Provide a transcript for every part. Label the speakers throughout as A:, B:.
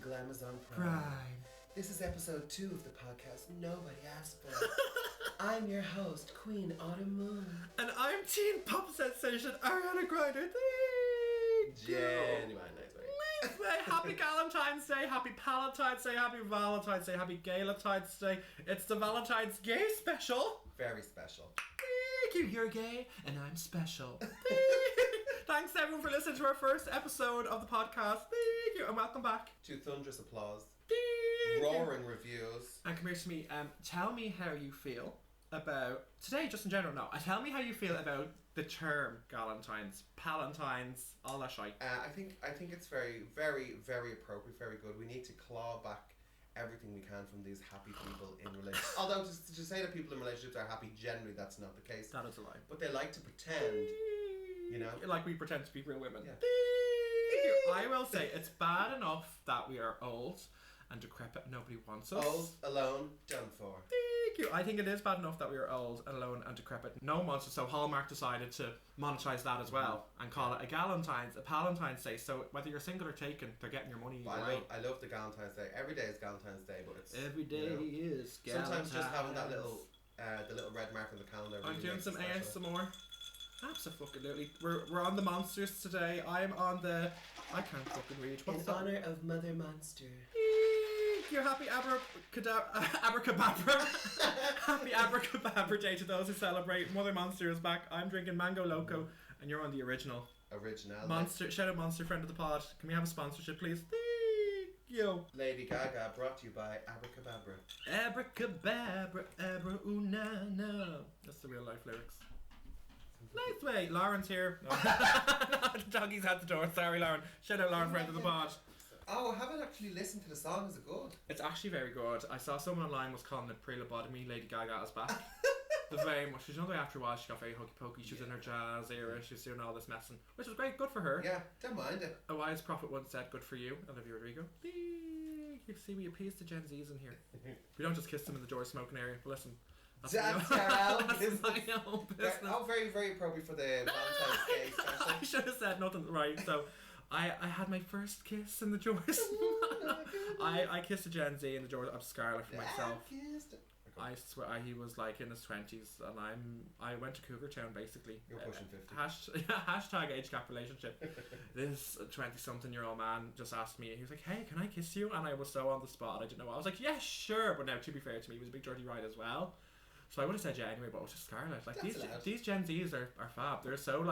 A: Glamazon
B: Prime.
A: This is episode 2 of the podcast nobody asked for. I'm your host, Queen Autumn Moon.
B: And I'm teen pop sensation Ariana Grindr.
A: Genuine nice way.
B: Happy Valentine's Day, happy Palentine's Day, happy Valentine's Day, happy Galentine's Day. It's the Valentine's Gay special.
A: Very special.
B: Thank you, you're gay, and I'm special. Thanks everyone for listening to our first episode of the podcast. Thank you, and welcome back.
A: To thunderous applause.
B: Thank
A: roaring
B: you.
A: reviews.
B: And come here to me, tell me how you feel about, today just in general, no, tell me how you feel about the term Galentines, Palentines, all that shite.
A: I think it's very, very, very appropriate, very good. We need to claw back everything we can from these happy people in relationships. Although to say that people in relationships are happy, generally that's not the case.
B: That is a lie.
A: But they like to pretend, you know.
B: Like we pretend to be real women.
A: Yeah.
B: I will say, it's bad enough that we are old and decrepit, nobody wants us.
A: Old, alone, done for.
B: Thank you. I think it is bad enough that we are old and alone and decrepit. No one wants us, so Hallmark decided to monetize that as well and call it a Galentine's, a Palentine's Day. So whether you're single or taken, they're getting your money either way.
A: I love the Galentine's Day. Every day is Galentine's Day, but it's
B: every day is Galentine's.
A: Sometimes just having that little, the little red mark on the calendar.
B: I'm
A: really
B: doing
A: makes
B: some
A: it special.
B: ASMR. Absolutely. We're on the monsters today. I'm on the, I can't fucking read. What's
A: In honor of Mother Monster.
B: You're happy abracadabra. Happy abracadabra day to those who celebrate. Mother Monster is back. I'm drinking Mango Loco, and you're on the original. Monster. Shout out Monster, friend of the pod. Can we have a sponsorship, please? Thank you.
A: Lady Gaga, brought to you by Abracadabra.
B: Abracadabra, abra ooh na na. That's the real life lyrics. Nice way. Lauren's here. No. The doggy's at the door. Sorry, Lauren. Shout out Lauren, friend of the pod.
A: Oh, I haven't actually listened to the song. Is it good?
B: It's actually very good. I saw someone online was calling it pre-lobotomy. Lady Gaga is back. Very much. You know, after a while she got very hokey pokey. She was in her jazz era. She was doing all this messing, which was great. Good for her.
A: Yeah, don't mind it.
B: A wise prophet once said, "Good for you." Olivia Rodrigo. You see, we appease the Gen Zs in here. We don't just kiss them in the door smoking area. But listen. That's my own business.
A: Oh, very, very appropriate for the Valentine's Day special.
B: I should have said nothing right. So, I had my first kiss in the Doors. I kissed a Gen Z in the Doors. I'm Scarlet for myself. I swear he was like in his 20s, and I went to Cougar Town basically.
A: You're pushing 50.
B: Hashtag age gap relationship. This 20-something-year-old man just asked me. He was like, "Hey, can I kiss you?" And I was so on the spot. I didn't know. I was like, "Yeah, sure." But now, to be fair to me, he was a big dirty ride as well. So I would have said yeah anyway, but it was just Scarlet. Like these Gen Zs are fab. They're so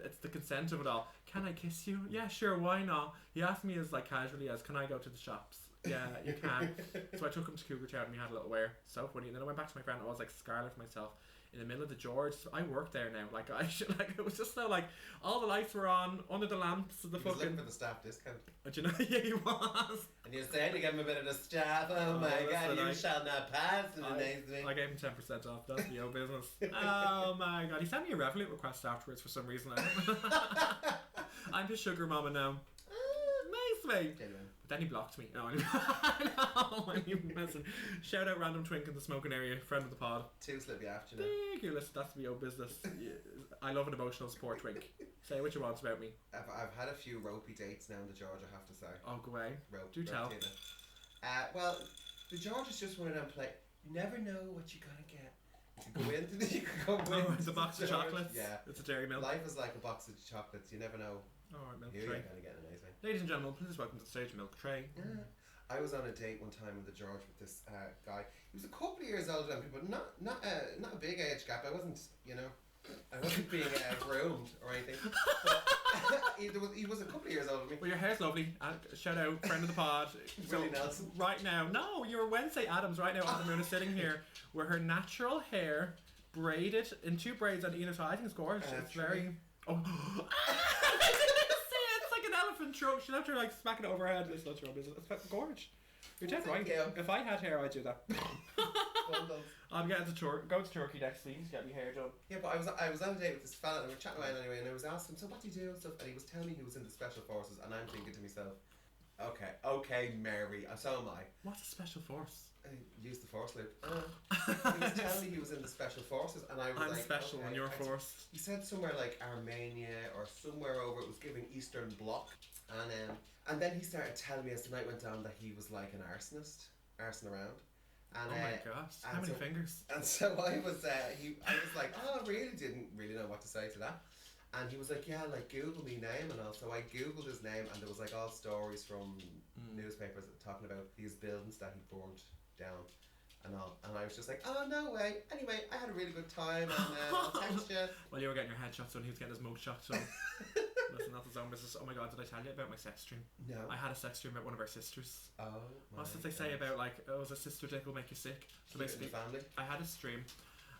B: it's the consent of it all. Can I kiss you? Yeah, sure, why not? He asked me as like casually as, "Can I go to the shops?" Yeah, you can. So I took him to Cougar Town and we had a little wear. So funny. And then I went back to my friend and I was like Scarlet for myself in the middle of the George. I work there now. Like it was just so like all the lights were on under the lamps of the fucking.
A: He was looking for the staff discount.
B: But you know, yeah, he was.
A: And you were saying to give him a bit of the staff. Oh my god, you shall not pass.
B: I gave him 10% off. That's the old business. Oh my god, he sent me a Revolut request afterwards for some reason. I'm his sugar mama now. Nice way. But then he blocked me. No, I'm even messing. Shout out Random Twink in the smoking area, friend of the pod.
A: Too slippy after you.
B: Thank you. Listen, that's the old business. I love an emotional support twink. Say what you want about me.
A: I've had a few ropey dates now in the George, I have to say.
B: Oh, go away. Do tell.
A: Well, the George is just one of them play. You never know what you're gonna get. You can go into the
B: box of chocolates.
A: Yeah,
B: it's a Dairy Milk.
A: Life is like a box of chocolates. You never know.
B: Alright, Milk
A: Tray.
B: Tray.
A: You're gonna get an amazing.
B: Ladies and gentlemen, please welcome to the stage Milk Tray.
A: Yeah. I was on a date one time with the George with this guy. He was a couple of years older than me, but not a big age gap. I wasn't being groomed or anything. But he was a couple of years older than me.
B: Well, your hair's lovely. Shout out, friend of the pod.
A: Willie Nelson.
B: Right now, no, you're Wednesday Addams. Right now, Autumn Moon is sitting here with her natural hair braided in 2 braids on either side. I think it's gorgeous. It's very. Oh. It's like an elephant trunk. She'll have to like smack it over her head. It's not your own business. It's gorgeous. You're dead right. If I had hair, I'd do that. I'm getting go to Turkey next week to get my hair done.
A: Yeah, but I was on a date with this fella and we were chatting around anyway, and I was asking him, so what do you do and stuff, and he was telling me he was in the Special Forces, and I'm thinking to myself, Okay, Mary. So am I.
B: What's a special force?
A: Use the force loop. He was telling me he was in the special forces, and I was
B: I'm
A: like,
B: special
A: okay.
B: and you're force.
A: He said somewhere like Armenia or somewhere over. It was giving Eastern Bloc, and then he started telling me as the night went on that he was like an arsonist, arsing around. And,
B: oh my gosh! How many fingers?
A: And so I was like, oh, I really didn't really know what to say to that. And he was like, yeah, like Google me name and all. So I Googled his name, and there was like all stories from newspapers talking about these buildings that he burned down and all. And I was just like, oh, no way. Anyway, I had a really good time, and I'll text you.
B: Well, you were getting your headshots done, he was getting his mug shots done. Listen, that's his own business. Oh my god, did I tell you about my sex stream?
A: No.
B: I had a sex stream about one of our sisters.
A: Oh my
B: What's what they say about like, oh, a sister dick will make you sick? So basically,
A: family.
B: I had a stream,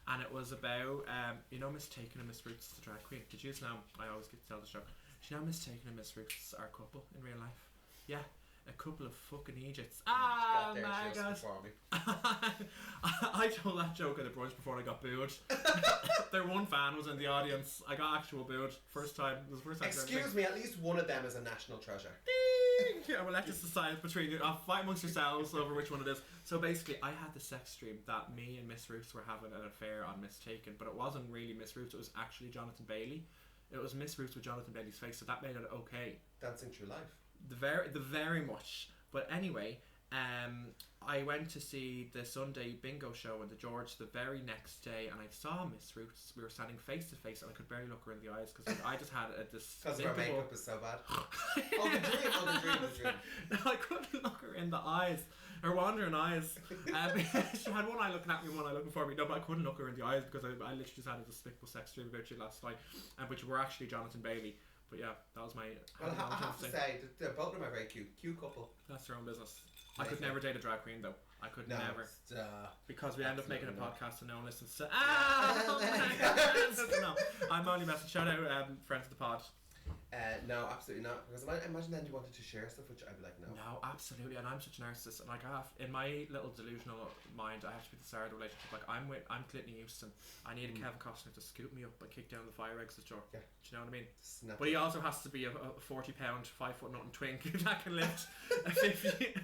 B: and it was about you know, Miss Taken and Miss Roots, the drag queen. Did you know? I always get to tell the show. Do you know Miss Taken and Miss Roots are a couple in real life? Yeah. A couple of fucking Egypts. Ah, my god. I told that joke at a brunch before I got booed. Their one fan was in the audience. I got actual booed. First time. It was the first time.
A: Excuse me, at least one of them is a national treasure.
B: Yeah, well, let's just decide between you. Fight amongst yourselves over which one it is. So basically, I had the sex stream that me and Miss Roots were having an affair on Mistaken, but it wasn't really Miss Roots, it was actually Jonathan Bailey. It was Miss Roots with Jonathan Bailey's face, so that made it okay.
A: Dancing through life.
B: The very much. But anyway, I went to see the Sunday bingo show in the George the very next day, and I saw Miss Roots. We were standing face to face, and I could barely look her in the eyes because I just had this.
A: Because her makeup is so bad. Oh, the dream.
B: No, I couldn't look her in the eyes. Her wandering eyes. She had one eye looking at me, one eye looking for me. No, but I couldn't look her in the eyes because I literally just had a despicable sex dream about you last night, which were actually Jonathan Bailey. But yeah, that was my.
A: Well, I have to say, both of them are very cute. Cute couple.
B: That's their own business. I could never date a drag queen though. I could never. Because we end up making a podcast and no one listens to. No, I'm only messing. Shout out friends of the pod.
A: No, absolutely not. Because imagine then you wanted to share stuff, which I'd be like, no.
B: No, absolutely. And I'm such a narcissist. And like, in my little delusional mind, I have to be the star of the relationship. Like, I'm Clinton Houston. I need a Kevin Costner to scoop me up and kick down the fire exit door. Yeah. Do you know what I mean? But he also has to be a 40-pound, 5-foot nothing twink that can lift a 50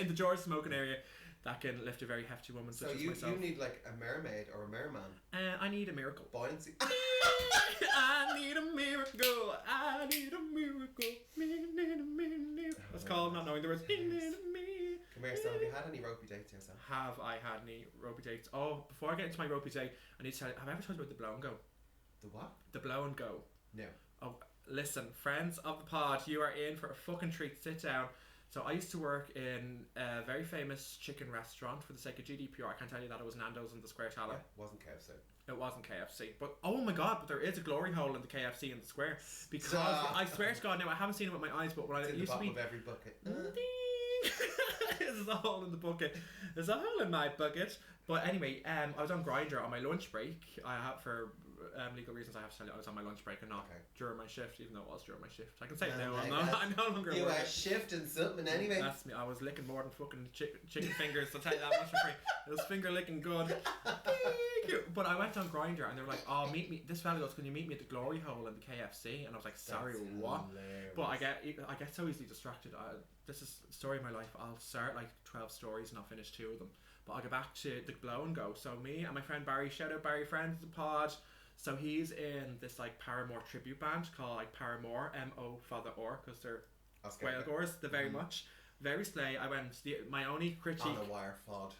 B: in the George smoking area. That can lift a very hefty woman such as myself.
A: So you need like a mermaid or a merman.
B: I need a miracle.
A: Buoyancy.
B: I need a miracle. I need a miracle. That's called not knowing the words.
A: Come here, so have you had any ropey dates yourself?
B: Have I had any ropey dates? Oh, before I get into my ropey date, I need to tell you, have I ever told you about the blow and go?
A: The what?
B: The blow and go.
A: No.
B: Oh, listen, friends of the pod, you are in for a fucking treat. Sit down. So I used to work in a very famous chicken restaurant. For the sake of GDPR, I can't tell you that it was Nando's in the Square Tower.
A: Yeah, wasn't KFC.
B: It wasn't KFC. But oh my god, but there is a glory hole in the KFC in the Square. Because I swear to God, now I haven't seen it with my eyes, but when
A: it's
B: it used to be
A: of every bucket.
B: There's a hole in the bucket. There's a hole in my bucket. But anyway, I was on Grindr on my lunch break. I have for legal reasons I have to tell you I was on my lunch break and not during my shift, even though it was during my shift. I can say it now. I'm no longer
A: you
B: working.
A: are shifting something anyway.
B: That's me. I was licking more than fucking chicken fingers. I'll tell you that much for free. It was finger licking good. But I went on Grindr and they were like, "Oh, meet me." This fella goes, "Can you meet me at the glory hole in the KFC?" And I was like, "Sorry,
A: That's
B: what?"
A: hilarious.
B: But I get so easily distracted. This is the story of my life. I'll start like 12 stories and I'll finish 2 of them. But I'll get back to the blow and go. So me and my friend Barry, shout out Barry, friend of the pod. So he's in this like Paramore tribute band called like Paramore, M-O Father Or, because they're whale gores. They're very much. Very slay. I went, my only critique.
A: On a wire fod.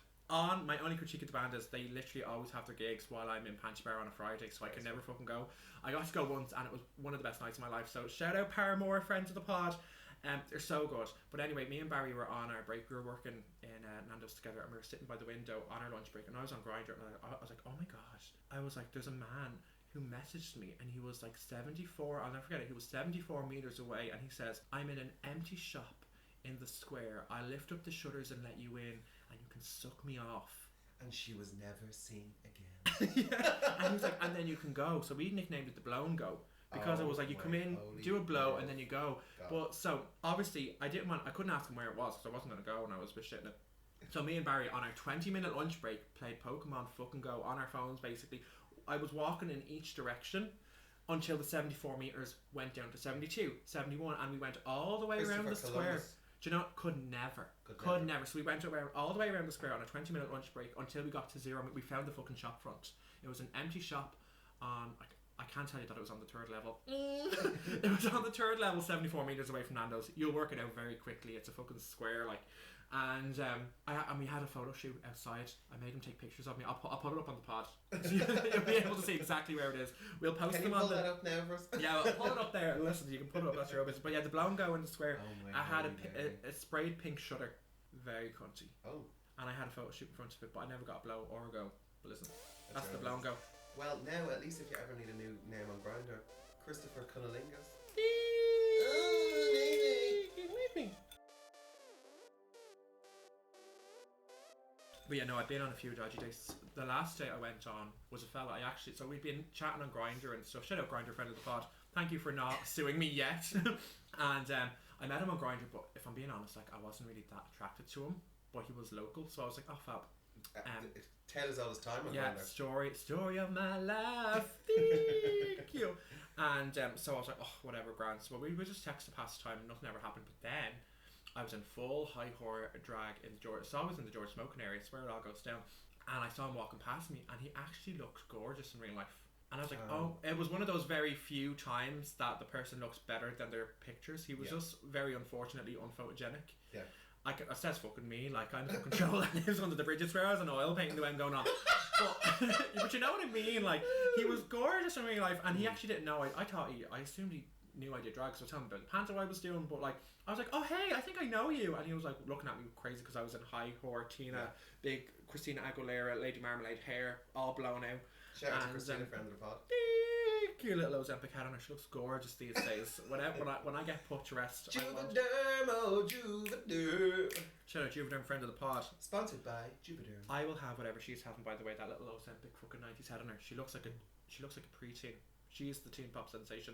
B: My only critique of the band is they literally always have their gigs while I'm in Panchbar on a Friday, so I can never fucking go. I got to go once and it was one of the best nights of my life. So shout out Paramore, friends of the pod. They're so good. But anyway, me and Barry were on our break. We were working in Nando's together and we were sitting by the window on our lunch break and I was on Grindr and I was like, oh my gosh. I was like, there's a man who messaged me and he was like 74, I'll never forget it, he was 74 meters away and he says, "I'm in an empty shop in the Square. I'll lift up the shutters and let you in and you can suck me off."
A: And she was never seen again.
B: Yeah. And he was like, "And then you can go." So we nicknamed it the blow and go. Because it was like you come in, do a blow, and then you go. But so obviously I couldn't ask him where it was because I wasn't gonna go and I was a bit shitting it. So me and Barry on our 20-minute lunch break played Pokemon fucking Go on our phones basically. I was walking in each direction until the 74 meters went down to 72, 71, and we went all the way around the Square. Do you know, could never. So we went around all the way around the square on a 20-minute lunch break until we got to zero. We found the fucking shop front. It was an empty shop on, I can't tell you that it was on the 3rd level. It was on the 3rd level, 74 metres away from Nando's. You'll work it out very quickly. It's a fucking square, like. And we had a photo shoot outside. I made him take pictures of me. I'll put it up on the pod. You'll be able to see exactly where it is. We'll post
A: Can
B: them
A: you
B: on
A: pull
B: the...
A: that up now for us?
B: Yeah, I'll pull it up there. Listen, you can put it up, that's your business. But yeah, the blown go in the square.
A: Oh my
B: I had
A: God,
B: a sprayed pink shutter. Very cunty.
A: Oh.
B: And I had a photo shoot in front of it, but I never got a blow or a go. But listen, that's the blown go.
A: Well, now, at least if you ever need a new name on Grindr, Christopher Cunnilingus.
B: But yeah, no, I've been on a few dodgy dates. The last date I went on was a fella so we'd been chatting on Grindr and stuff. Shout out Grindr, friend of the pod. Thank you for not suing me yet. And I met him on Grindr, but if I'm being honest, like, I wasn't really that attracted to him. But he was local, so I was like, oh fab.
A: Tell us all his time on
B: Grindr. Story of my life. Thank you. And so I was like, oh, whatever, grand. So we would just text to pass the time and nothing ever happened. But then I was in full high horror drag in the George. So I was in the George smoking area. It's where it all goes down. And I saw him walking past me, and he actually looked gorgeous in real life. And I was like, oh, it was one of those very few times that the person looks better than their pictures. He was just very unfortunately unphotogenic. Yeah. I says fucking me, like, I'm the control that lives under the bridges where I was an oil painting the way I'm going on. But you know what I mean? Like, he was gorgeous in real life, and he actually didn't know. I assumed he knew I did drugs, so I was telling him about the panto I was doing, but like, I was like, oh hey, I think I know you, and he was like looking at me crazy because I was in high horror Tina, big Christina Aguilera, Lady Marmalade hair, all blown out.
A: Shout out to Christina, friend of the pod.
B: Cute little Ozempic hat on her. She looks gorgeous these days. When I get put to rest,
A: Juvederm, oh Juvederm.
B: Shout out Juvederm, friend of the pod.
A: Sponsored by Juvederm.
B: I will have whatever she's having. By the way, that little Ozempic fucking 90s head on her. She looks like a preteen. She's the teen pop sensation.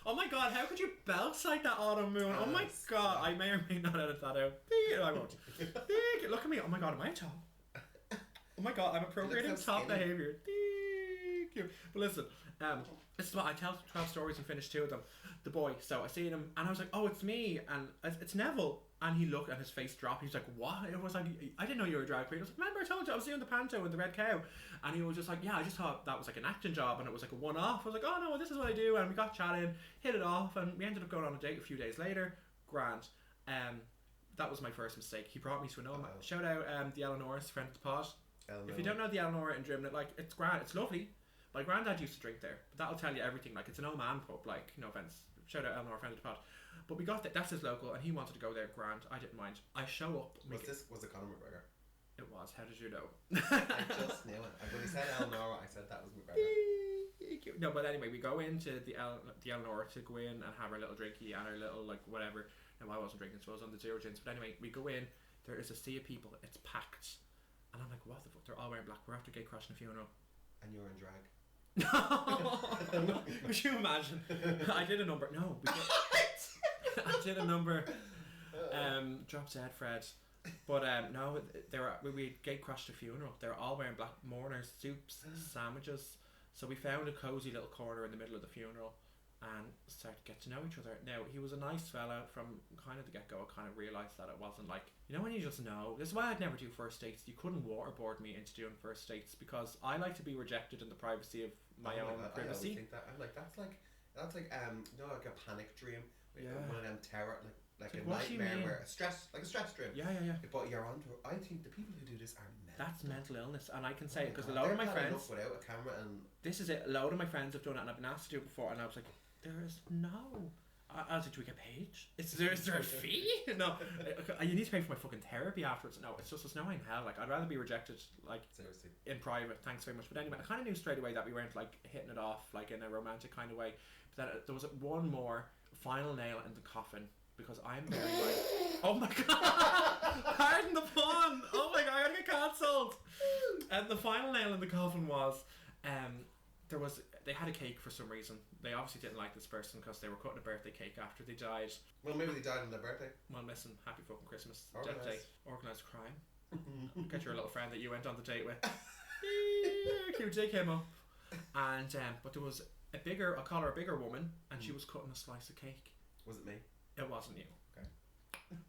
B: Oh my god, how could you belt like that autumn moon? Oh my god, I may or may not edit that out. I won't. Look at me. Oh my god, am I a top? Oh my god, I'm appropriating top behaviour. But listen, I tell 12 stories and finish 2 of them. The boy, so I seen him and I was like, oh, it's me, and it's Neville. And he looked and his face dropped. He was like, what? It was like, I didn't know you were a drag queen. I was like, remember I told you I was doing the panto and the red cow? And he was just like, yeah, I just thought that was like an acting job and it was like a one-off. I was like, oh no, this is what I do. And we got chatting, hit it off, and we ended up going on a date a few days later. Grand. That was my first mistake. He brought me to an old shout out the Eleanor's, friend of the pod. If you don't know the Eleanor in Drimnagh, like, it's grand, it's lovely. My granddad used to drink there, but that'll tell you everything. Like, it's an old man pub, like, no offense. Shout out Eleanor, friend of the pod. But we got that. That's his local, and he wanted to go there. Grand. I didn't mind. I show up.
A: Was it Conor McGregor?
B: It was. How did you know?
A: I just knew it. When he said Eleanor, I said that was McGregor.
B: No, but anyway, we go into the Eleanor to go in and have our little drinky and our little, like, whatever. Now, I wasn't drinking, so I was on the zero gins. But anyway, we go in. There is a sea of people. It's packed. And I'm like, what the fuck? They're all wearing black. We're after gay crashing a funeral.
A: And you're in drag.
B: No! Could you imagine? I did a number. No. I did a number. Drop dead, Fred. But no, we gate crashed a funeral. They're all wearing black mourners, soups, sandwiches. So we found a cozy little corner in the middle of the funeral and started to get to know each other. Now, he was a nice fella from kind of the get-go. I kind of realised that it wasn't like, you know, when you just know. This is why I'd never do first dates. You couldn't waterboard me into doing first dates because I like to be rejected in the privacy of my own privacy.
A: I think that. I'm like, that's like you know, like a panic dream. One of them terror, like a nightmare where a stress dream.
B: Yeah.
A: But you're onto it. I think the people who do this are mental.
B: That's mental illness, and I can say it because a load of my friends
A: without a camera and this
B: is it. A load of my friends have done it, and I've been asked to do it before, and I was like, there is no. I was like, do we get paid? Is there a fee? No, you need to pay for my fucking therapy afterwards. No, it's just no in hell. Like, I'd rather be rejected, like, seriously, in private. Thanks very much. But anyway, I kind of knew straight away that we weren't like hitting it off like in a romantic kind of way. But that there was one more final nail in the coffin because I'm very like, oh my god, pardon the pun. Oh my god, I'm gonna get cancelled. And the final nail in the coffin was, they had a cake for some reason. They obviously didn't like this person because they were cutting a birthday cake after they died.
A: Well, maybe they died on their birthday.
B: Well, listen, happy fucking Christmas. Death Day. Organised crime. Get your little friend that you went on the date with. QJ came up. And but there was I'll call her a bigger woman, and she was cutting a slice of cake.
A: Was it me?
B: It wasn't you.
A: Okay.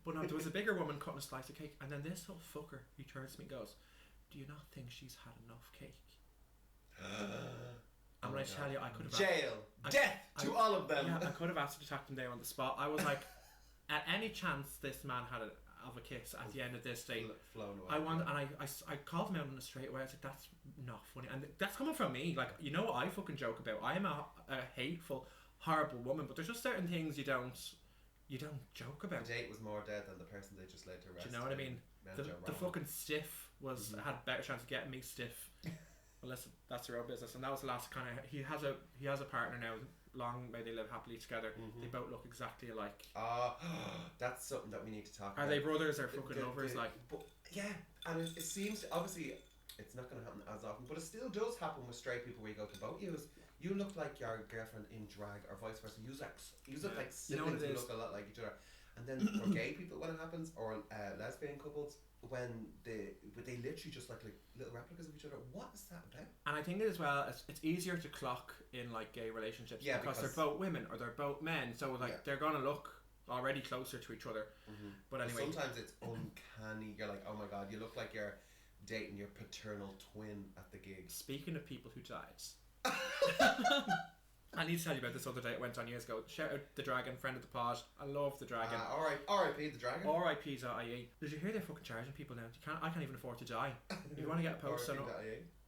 B: But no, there was a bigger woman cutting a slice of cake, and then this little fucker, he turns to me and goes, "Do you not think she's had enough cake?" And when I tell you, I could have
A: jail, death to all of them.
B: Yeah, I could have asked to attack them there on the spot. I was like, at any chance this man had of a kiss at the end of this date, I wanted, and I called him out on the straight away. I said, "That's not funny," and that's coming from me. Like, you know what I fucking joke about? I am a hateful, horrible woman, but there's just certain things you don't joke about.
A: The date was more dead than the person they just laid to rest.
B: Do you know what I mean? The fucking stiff had a better chance of getting me stiff. Well, listen, that's their own business, and that was the last kind of. He has a partner now. Long may they live happily together. They both look exactly alike.
A: That's something that we need to talk about.
B: Are they brothers or fucking lovers?
A: But yeah, and it seems obviously it's not going to happen as often, but it still does happen with straight people where you go to both you look like your girlfriend in drag or vice versa. You look like siblings who look a lot like each other. And then for gay people when it happens, or lesbian couples when they literally just like little replicas of each other. What is that about?
B: And I think as well, it's easier to clock in like gay relationships because they're both women or they're both men, so like they're gonna look already closer to each other. But anyway,
A: sometimes it's uncanny. You're like, oh my god, you look like you're dating your paternal twin at the gig.
B: Speaking of people who died, I need to tell you about this other day. It went on years ago. Shout out the Dragon, friend of the pod. I love the Dragon.
A: R.I.P. the Dragon.
B: R.I.P.ie. Did you hear they're fucking charging people now? I can't even afford to die. If you want to get a post on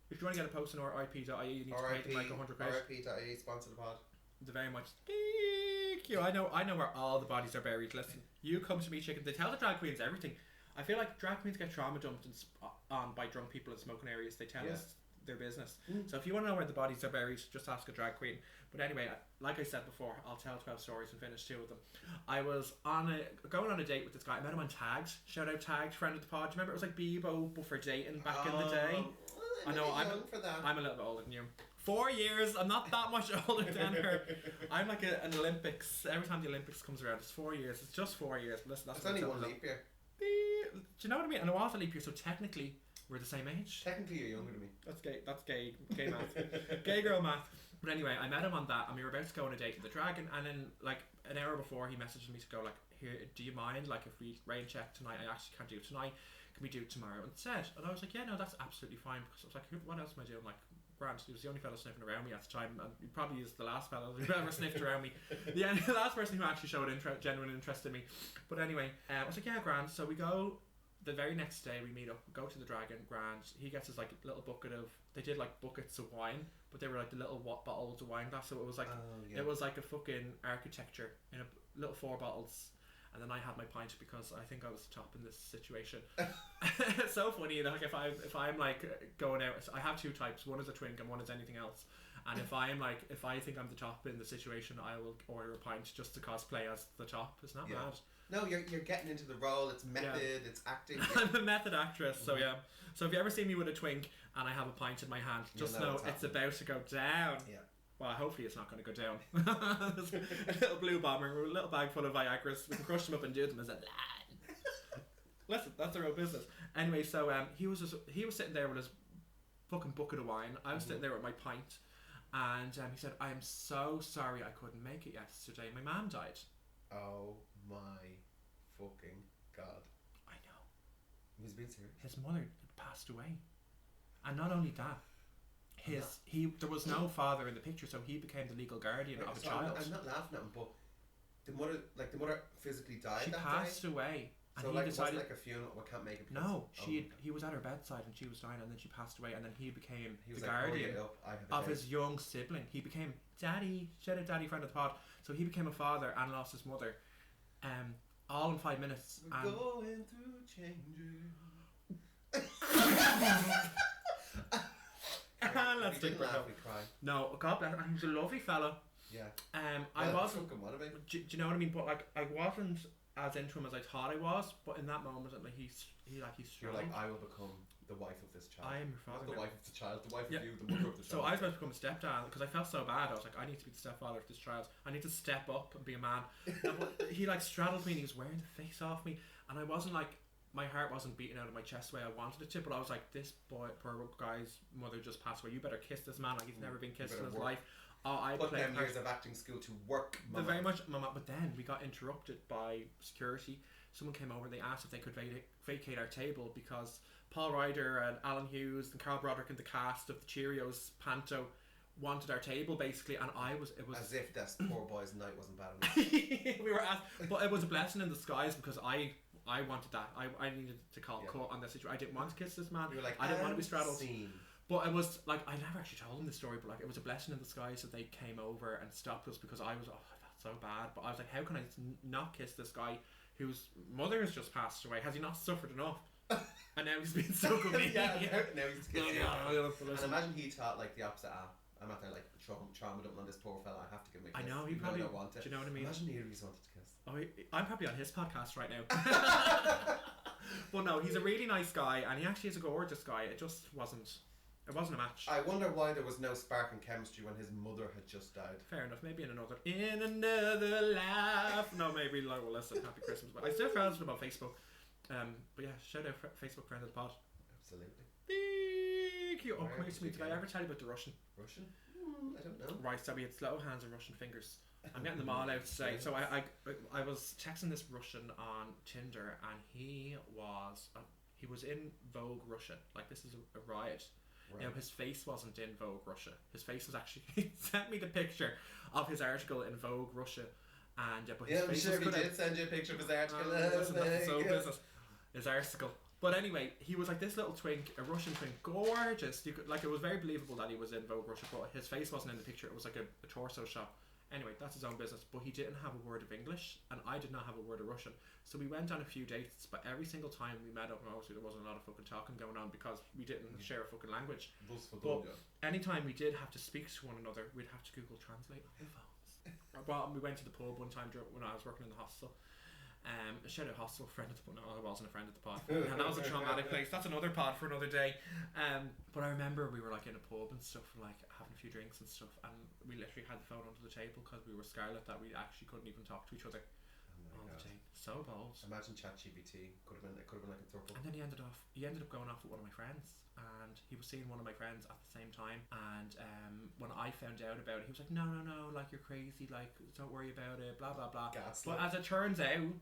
B: if you want to get a post on R.I.P.ie, you need to pay them like 100 quid.
A: R.I.P.ie, sponsor the pod.
B: They're very much. Thank you. I know where all the bodies are buried. Listen, you come to me, chicken. They tell the drag queens everything. I feel like drag queens get trauma dumped on by drunk people in smoking areas. They tell us their business. So if you want to know where the bodies are buried, just ask a drag queen. But anyway, like I said before, I'll tell 12 stories and finish 2 of them. I was going on a date with this guy. I met him on Tagged. Shout out Tagged, friend of the pod. Do you remember it was like Bebo but for dating back in the day?
A: I know
B: I'm a little bit older than you. 4 years. I'm not that much older than her. I'm like an Olympics. Every time the Olympics comes around, it's 4 years. It's just 4 years. Listen, that's
A: only one leap year.
B: Do you know what I mean? And it was a leap year, so technically we're the same age.
A: Technically you're younger than me.
B: That's gay math. Gay girl math. But anyway, I met him on that, and we were about to go on a date with the Dragon, and then like an hour before he messaged me to go like, "Here, do you mind like if we rain check tonight? I actually can't do it tonight. Can we do it tomorrow instead?" And I was like, "Yeah, no, that's absolutely fine." Because I was like, "What else am I doing?" Like, Grant, he was the only fellow sniffing around me at the time, and he probably is the last fellow who ever sniffed around me. The last person who actually showed genuine interest in me. But anyway, I was like, "Yeah, Grant." So we go. The very next day we meet up, go to the Dragon, Grant. He gets his like little bucket of. They did like buckets of wine, but they were like the little bottles of wine glass. So it was like it was like a fucking architecture in a little 4 bottles. And then I had my pint because I think I was the top in this situation. It's so funny, like if I'm like going out, I have 2 types. One is a twink and one is anything else. And if I think I'm the top in the situation, I will order a pint just to cosplay as the top. It's not mad.
A: No, you're getting into the role. It's method. It's acting.
B: I'm a method actress. So yeah. So if you ever see me with a twink and I have a pint in my hand, just know it's about to go down.
A: Yeah.
B: Well, hopefully it's not going to go down. A little blue bomber, a little bag full of Viagra's. We can crush them up and do them as a lad. Listen, that's our own business. Anyway, so he was sitting there with his fucking bucket of wine. I was sitting there with my pint, and he said, "I am so sorry I couldn't make it yesterday. My mum died."
A: Oh my fucking god!
B: I know.
A: He was being serious.
B: His mother had passed away, and not only that. There was no father in the picture, so he became the legal guardian of a child.
A: I'm not laughing at him, but the mother physically died.
B: She passed away, and
A: so
B: he
A: like
B: decided
A: it wasn't like a funeral. We can't make it.
B: No, he was at her bedside and she was dying, and then she passed away, and then he became the
A: like,
B: guardian of his young sibling. He became daddy. Shout out daddy, friend of the pod. So he became a father and lost his mother, all in 5 minutes.
A: We're going through changes.
B: Let's take laugh, we cry. No, God bless him. He was a lovely fella.
A: Yeah.
B: I wasn't. Do you know what I mean? But like, I wasn't as into him as I thought I was. But in that moment, like he's strong.
A: You're like, I will become the wife of this child.
B: I am your father.
A: Not the wife of the child. The wife of you, the mother of the child.
B: So I was about to become a stepdad because I felt so bad. I was like, I need to be the stepfather of this child. I need to step up and be a man. He like straddled me and he was wearing the face off me, and I wasn't like. my heart wasn't beating out of my chest the way I wanted it to, but I was like, this poor guy's mother just passed away. You better kiss this man like he's never been kissed in his life. I
A: put
B: played
A: them years of acting school to work,
B: the very much, mama. But then we got interrupted by security. Someone came over and they asked if they could vacate our table because Paul Ryder and Alan Hughes and Carl Broderick and the cast of the Cheerios Panto wanted our table basically, and it was
A: as if this poor boy's night wasn't bad enough.
B: We were asked, but it was a blessing in disguise because I wanted that. I needed to call cut on this situation. I didn't want to kiss this man.
A: You were like,
B: I didn't want to be straddled.
A: Scene.
B: But it was like, I never actually told them the story, but like it was a blessing in disguise that they came over and stopped us because I felt so bad. But I was like, how can I not kiss this guy whose mother has just passed away? Has he not suffered enough? And now he's been so good.
A: Now he's kissing.
B: And
A: imagine he thought like the opposite. I'm out there like trauma dumping on this poor fella. I have to give him a kiss.
B: I know, he probably
A: don't want it.
B: Do you know what I mean?
A: Imagine he really wanted to kiss.
B: Oh, I'm probably on his podcast right now. But no, he's a really nice guy, and he actually is a gorgeous guy. It just wasn't. It wasn't a match.
A: I wonder why there was no spark in chemistry when his mother had just died.
B: Fair enough. Maybe in another life. No, maybe like, well, listen, happy Christmas. But I still friends with him on Facebook. But yeah, shout out Facebook friend of the pod.
A: Absolutely.
B: Thank you. Oh, come here to me. Did I ever tell you about the Russian?
A: Russian? I don't know.
B: Right, so we had slow hands and Russian fingers. I'm getting them all out today. So I was texting this Russian on Tinder, and he was in Vogue Russia. Like, this is a riot. Right. You know, his face wasn't in Vogue Russia. His face was actually. He sent me the picture of his article in Vogue Russia, and but his face
A: I'm sure
B: was
A: he did send you a picture of his article.
B: Listen, that's so business. His article. But anyway, he was like this little twink, a Russian twink, gorgeous. You could, like, it was very believable that he was in Vogue Russia, but his face wasn't in the picture. It was like a torso shot. Anyway, that's his own business. But he didn't have a word of English, and I did not have a word of Russian. So we went on a few dates, but every single time we met up, and obviously there wasn't a lot of fucking talking going on because we didn't share a fucking language. But anytime we did have to speak to one another, we'd have to Google Translate on our phones. Well, we went to the pub one time when I was working in the hostel. Shout out hostel, friend of the pod. No, I wasn't a friend of the pod. And that was a traumatic place. That's another pod for another day. But I remember we were like in a pub and stuff, like having a few drinks and stuff, and we literally had the phone under the table because we were scarlet that we actually couldn't even talk to each other. All the time. So bold.
A: Imagine ChatGPT. It could have been like a throuple.
B: And then he ended up going off with one of my friends, and he was seeing one of my friends at the same time. And when I found out about it, he was like, no, like, you're crazy, like, don't worry about it, blah blah blah.
A: Ghastly.
B: But as it turns out,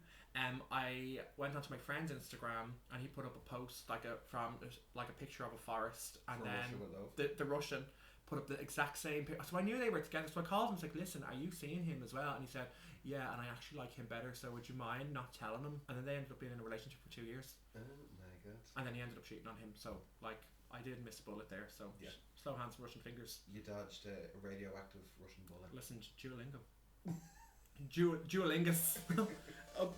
B: I went onto my friend's Instagram, and he put up a post like a picture of a forest, and then the Russian put up the exact same picture. So I knew they were together. So I called him. I was like, listen, are you seeing him as well? And he said, yeah, and I actually like him better, so would you mind not telling him? And then they ended up being in a relationship for 2 years. Oh my god. And then he ended up cheating on him. So like, I did miss a bullet there. So yeah. Slow hands and Russian fingers.
A: You dodged a radioactive Russian bullet.
B: Listen, Duolingo. Duolingus. Oh.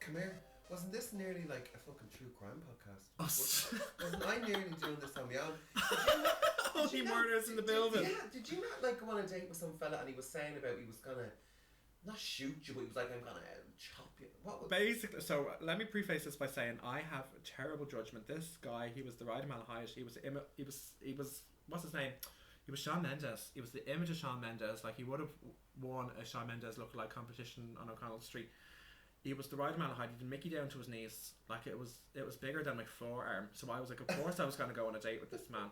A: Come here. Wasn't this nearly like a fucking true crime podcast? Wasn't I nearly doing this on my own?
B: Only murders in the building.
A: Did you not like go on a date with some fella and he was saying about he was gonna not shoot you, but he was like, I'm gonna chop you. What was
B: basically? So let me preface this by saying I have a terrible judgment. This guy, he was the right amount of height. He was what's his name? He was Shawn Mendes. He was the image of Shawn Mendes. Like, he would have won a Shawn Mendes lookalike competition on O'Connell Street. He was the right amount of height. He did Mickey down to his knees. Like, it was bigger than my forearm. So I was like, of course I was going to go on a date with this man.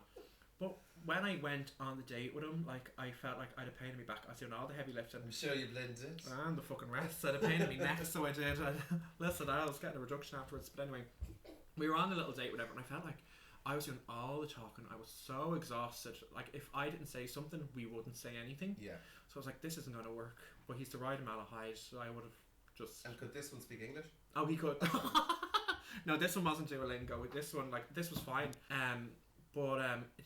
B: But when I went on the date with him, like, I felt like I had a pain in my back. I was doing all the heavy lifting.
A: I'm sure you blended.
B: And the fucking rest. I had a pain in my neck, so I did. Listen, I was getting a reduction afterwards. But anyway, we were on a little date, whatever, and I felt like I was doing all the talking. I was so exhausted. Like, if I didn't say something, we wouldn't say anything. Yeah. So I was like, this isn't going to work. But he's the right amount of height, so I would have just...
A: And could this one speak English?
B: Oh, he could. No, this one wasn't Duolingo. This one, like, this was fine. But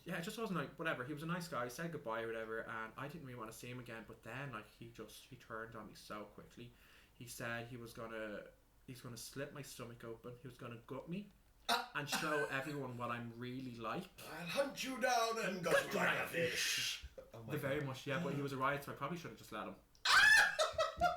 B: yeah, it just wasn't like, whatever. He was a nice guy. He said goodbye or whatever, and I didn't really want to see him again. But then, like, he turned on me so quickly. He said he's gonna slit my stomach open. He was gonna gut me and show everyone what I'm really like.
A: I'll hunt you down and gut you like a fish. Oh my God.
B: Very much, yeah. But he was a riot, so I probably should have just let him.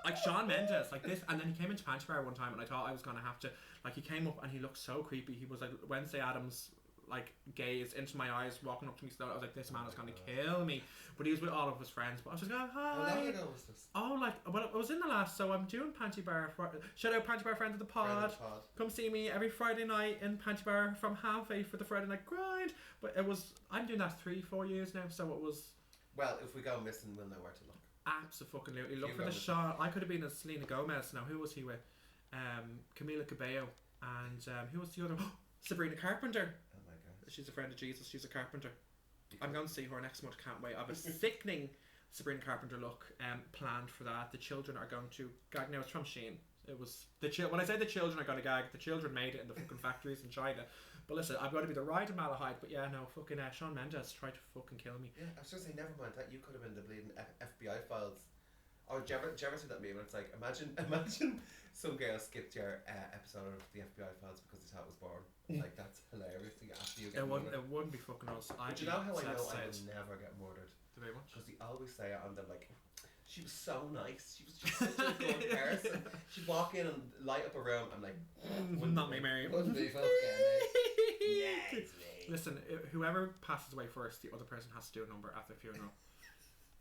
B: Like Shawn Mendes, like this, and then he came into Panty Bar one time, and I thought I was gonna have to. Like, he came up and he looked so creepy. He was like Wednesday Addams like gaze into my eyes, walking up to me slowly. I was like, this man is going to kill me. But he was with all of his friends. But I was just going, hi.
A: How long ago was this?
B: Oh, like, well, it was in the last, so I'm doing Panty Bar. Shout out Panty Bar friend of the pod. Come see me every Friday night in Panty Bar from 8:30 for the Friday night grind. But I'm doing that 3-4 years now, so it was.
A: Well, if we go missing, we'll know where to look.
B: Absolutely. Look for the Shawn. I could have been a Selena Gomez. Now, who was he with? Camila Cabello. And who was the other? Sabrina Carpenter.
A: Oh my god.
B: She's a friend of Jesus. She's a carpenter. I'm going to see her next month. Can't wait. I have a sickening Sabrina Carpenter look planned for that. The children are going to gag. Now, it's from Shein. It was when I say the children are going to gag, the children made it in the fucking factories in China. But listen, I've got to be the right Malahide. But yeah, no, fucking Shawn Mendes tried to fucking kill me.
A: Yeah, I was just saying, never mind that. You could have been the bleeding FBI files. Oh, do you ever see that meme when it's like, imagine some girl skipped your episode of the FBI files because they thought it was boring. Like, that's hilarious. After you get murdered. It
B: wouldn't be fucking us.
A: But you know how I know I will never get murdered?
B: Very much.
A: Because they always say it on them, like, she was so nice. She was just such a good person. She'd walk in and light up a room. I'm like,
B: not me, Mary.
A: Wouldn't be fucking me.
B: Listen, whoever passes away first, the other person has to do a number at their funeral.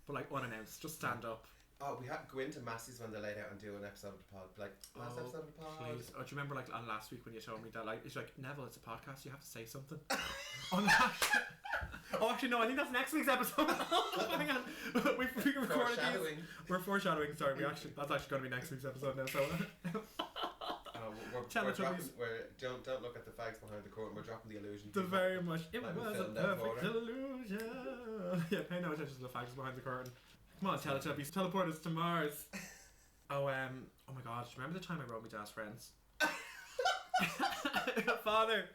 B: But like unannounced, just stand up.
A: Oh, we had go into Massey's when they laid out and do an episode of the pod. Like, last episode of the pod.
B: Please. Oh, do you remember like on last week when you told me that like it's like, Neville, it's a podcast, you have to say something. Oh, actually no, I think that's next week's episode. Hang on. We recorded these. We're foreshadowing, sorry, that's actually going to be next week's episode now, so
A: don't look at the facts behind the curtain. We're dropping the illusion.
B: Very much. It was a perfect illusion. Yeah, pay no attention to the facts behind the curtain. Come on, Teletubbies, teleport us to Mars. Oh my god, do you remember the time I wrote my dad's friends? Father,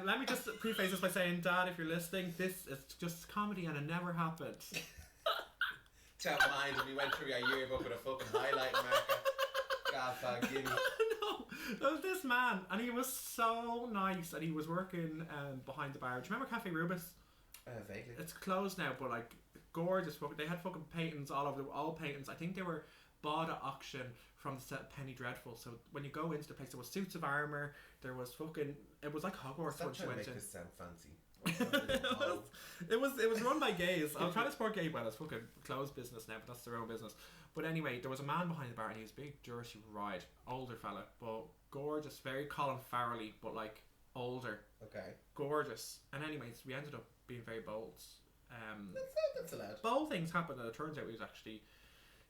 B: let me just preface this by saying, Dad, if you're listening, this is just comedy and it never happened.
A: Don't mind if we went through your yearbook with a fucking highlight marker. God, give me.
B: No, there was this man, and he was so nice, and he was working behind the bar. Do you remember Cafe Rubis?
A: Vaguely.
B: It's closed now, but like gorgeous. They had fucking paintings all over. All paintings. I think they were bought at auction from the set Penny Dreadful. So when you go into the place, there was suits of armor. There was fucking. It was like Hogwarts once you went in.
A: This sound fancy.
B: It was run by gays. I'm trying to support gay, well, it's fucking closed business now, but that's their own business. But anyway, there was a man behind the bar and he was big, dirty, ride, older fella, but gorgeous, very Colin Farrelly, but like older.
A: Okay.
B: Gorgeous. And anyways, we ended up being very bold.
A: That's allowed.
B: Bold things happened, and it turns out he was actually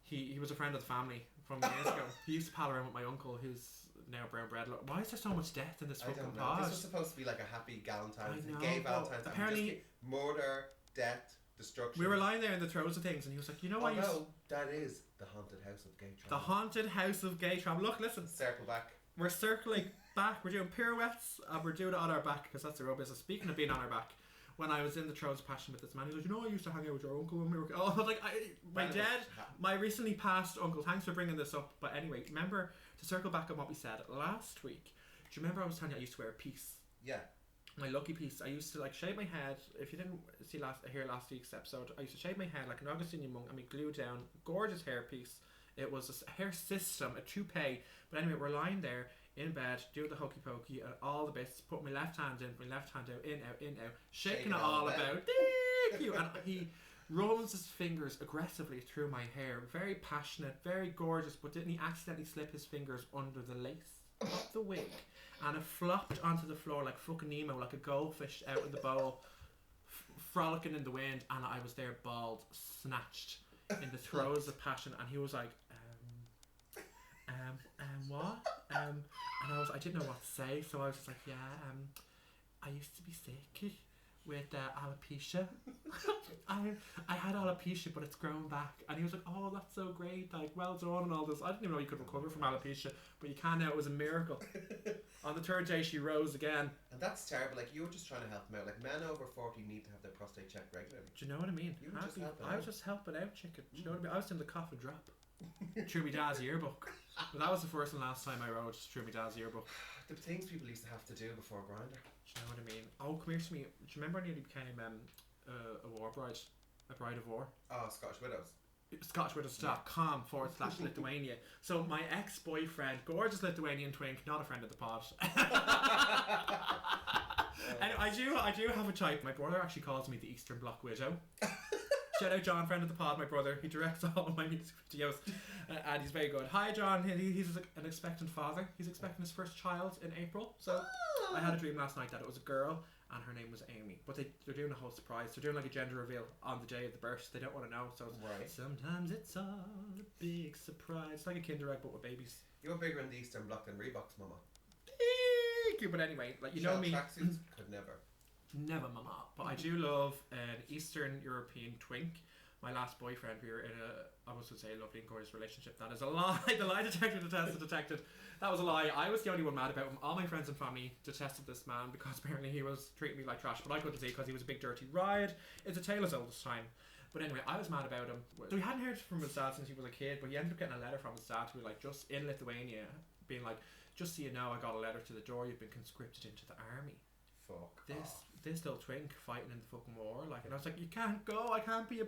B: he was a friend of the family from years ago. He used to pal around with my uncle, who's now brown bread. Why is there so much death in this fucking pod?
A: This was supposed to be like a happy Valentine's, gay Valentine's.
B: Apparently,
A: murder, death, destruction.
B: We were lying there in the throes of things, and he was like, "You know what?
A: No, that is the haunted house of gay trauma."
B: The haunted house of gay trauma. Look, listen.
A: Circle back.
B: We're circling back. We're doing pirouettes, and we're doing it on our back because that's the real business. Speaking of being on our back. When I was in the throes of passion with this man, he was like, "You know, I used to hang out with your uncle when we were." Oh, I was like, my recently passed uncle. Thanks for bringing this up. But anyway, remember to circle back on what we said last week. Do you remember I was telling you I used to wear a piece?
A: Yeah. My
B: lucky piece. I used to like shave my head. If you didn't hear last week's episode, I used to shave my head like an Augustinian monk. I mean, glue down, gorgeous hair piece. It was a hair system, a toupee. But anyway, we're lying there. In bed, doing the hokey pokey and all the bits, put my left hand in, my left hand out, in, out, shaking it all about. Thank you. And he runs his fingers aggressively through my hair, very passionate, very gorgeous, but didn't he accidentally slip his fingers under the lace of the wig? And it flopped onto the floor like fucking Nemo, like a goldfish out of the bowl, frolicking in the wind, and I was there bald, snatched, in the throes of passion, and he was like, what? And I didn't know what to say, so I was just like, I used to be sick with alopecia. I had alopecia, but it's grown back. And he was like, oh, that's so great, like, well done and all this. I didn't even know you could recover from alopecia, but you can now. It was a miracle. On the third day, she rose again. And that's terrible. Like, you were just trying to help him out. Like, men over 40 need to have their prostate checked regularly. Do you know what I mean? I was just helping out, chicken. Do you know what I mean? I was in the cough and drop. Through my dad's yearbook. But that was the first and last time I wrote through my dad's yearbook. The things people used to have to do before Grindr. Do you know what I mean? Oh, come here to me. Do you remember I nearly became a war bride? A bride of war? Oh, Scottish Widows. ScottishWidows.com/Lithuania. So my ex-boyfriend, gorgeous Lithuanian twink, not a friend of the pod. And I do have a type. My brother actually calls me the Eastern Bloc Widow. Shout out John, friend of the pod, my brother. He directs all of my music videos, and he's very good. Hi John, he's an expectant father. He's expecting his first child in April. So I had a dream last night that it was a girl and her name was Amy. But they're doing a whole surprise. They're doing like a gender reveal on the day of the birth. They don't want to know. So sometimes it's all a big surprise. It's like a Kinder Egg but with babies.
A: You're bigger in the Eastern Bloc than Reeboks, mama.
B: Thank you. But anyway, like you know me.
A: Tracksuits could never.
B: Never, mama. But I do love an Eastern European twink. My last boyfriend, we were in I was going to say a lovely and gorgeous relationship. That is a lie. The lie detector detected. That was a lie. I was the only one mad about him. All my friends and family detested this man because apparently he was treating me like trash. But I couldn't see because he was a big dirty ride. It's a tale as old as time. But anyway, I was mad about him. So we hadn't heard from his dad since he was a kid, but he ended up getting a letter from his dad who was like, just in Lithuania, being like, just so you know, I got a letter to the door, you've been conscripted into the army.
A: Fuck.
B: This little twink fighting in the fucking war, like, and I was like, you can't go. I can't be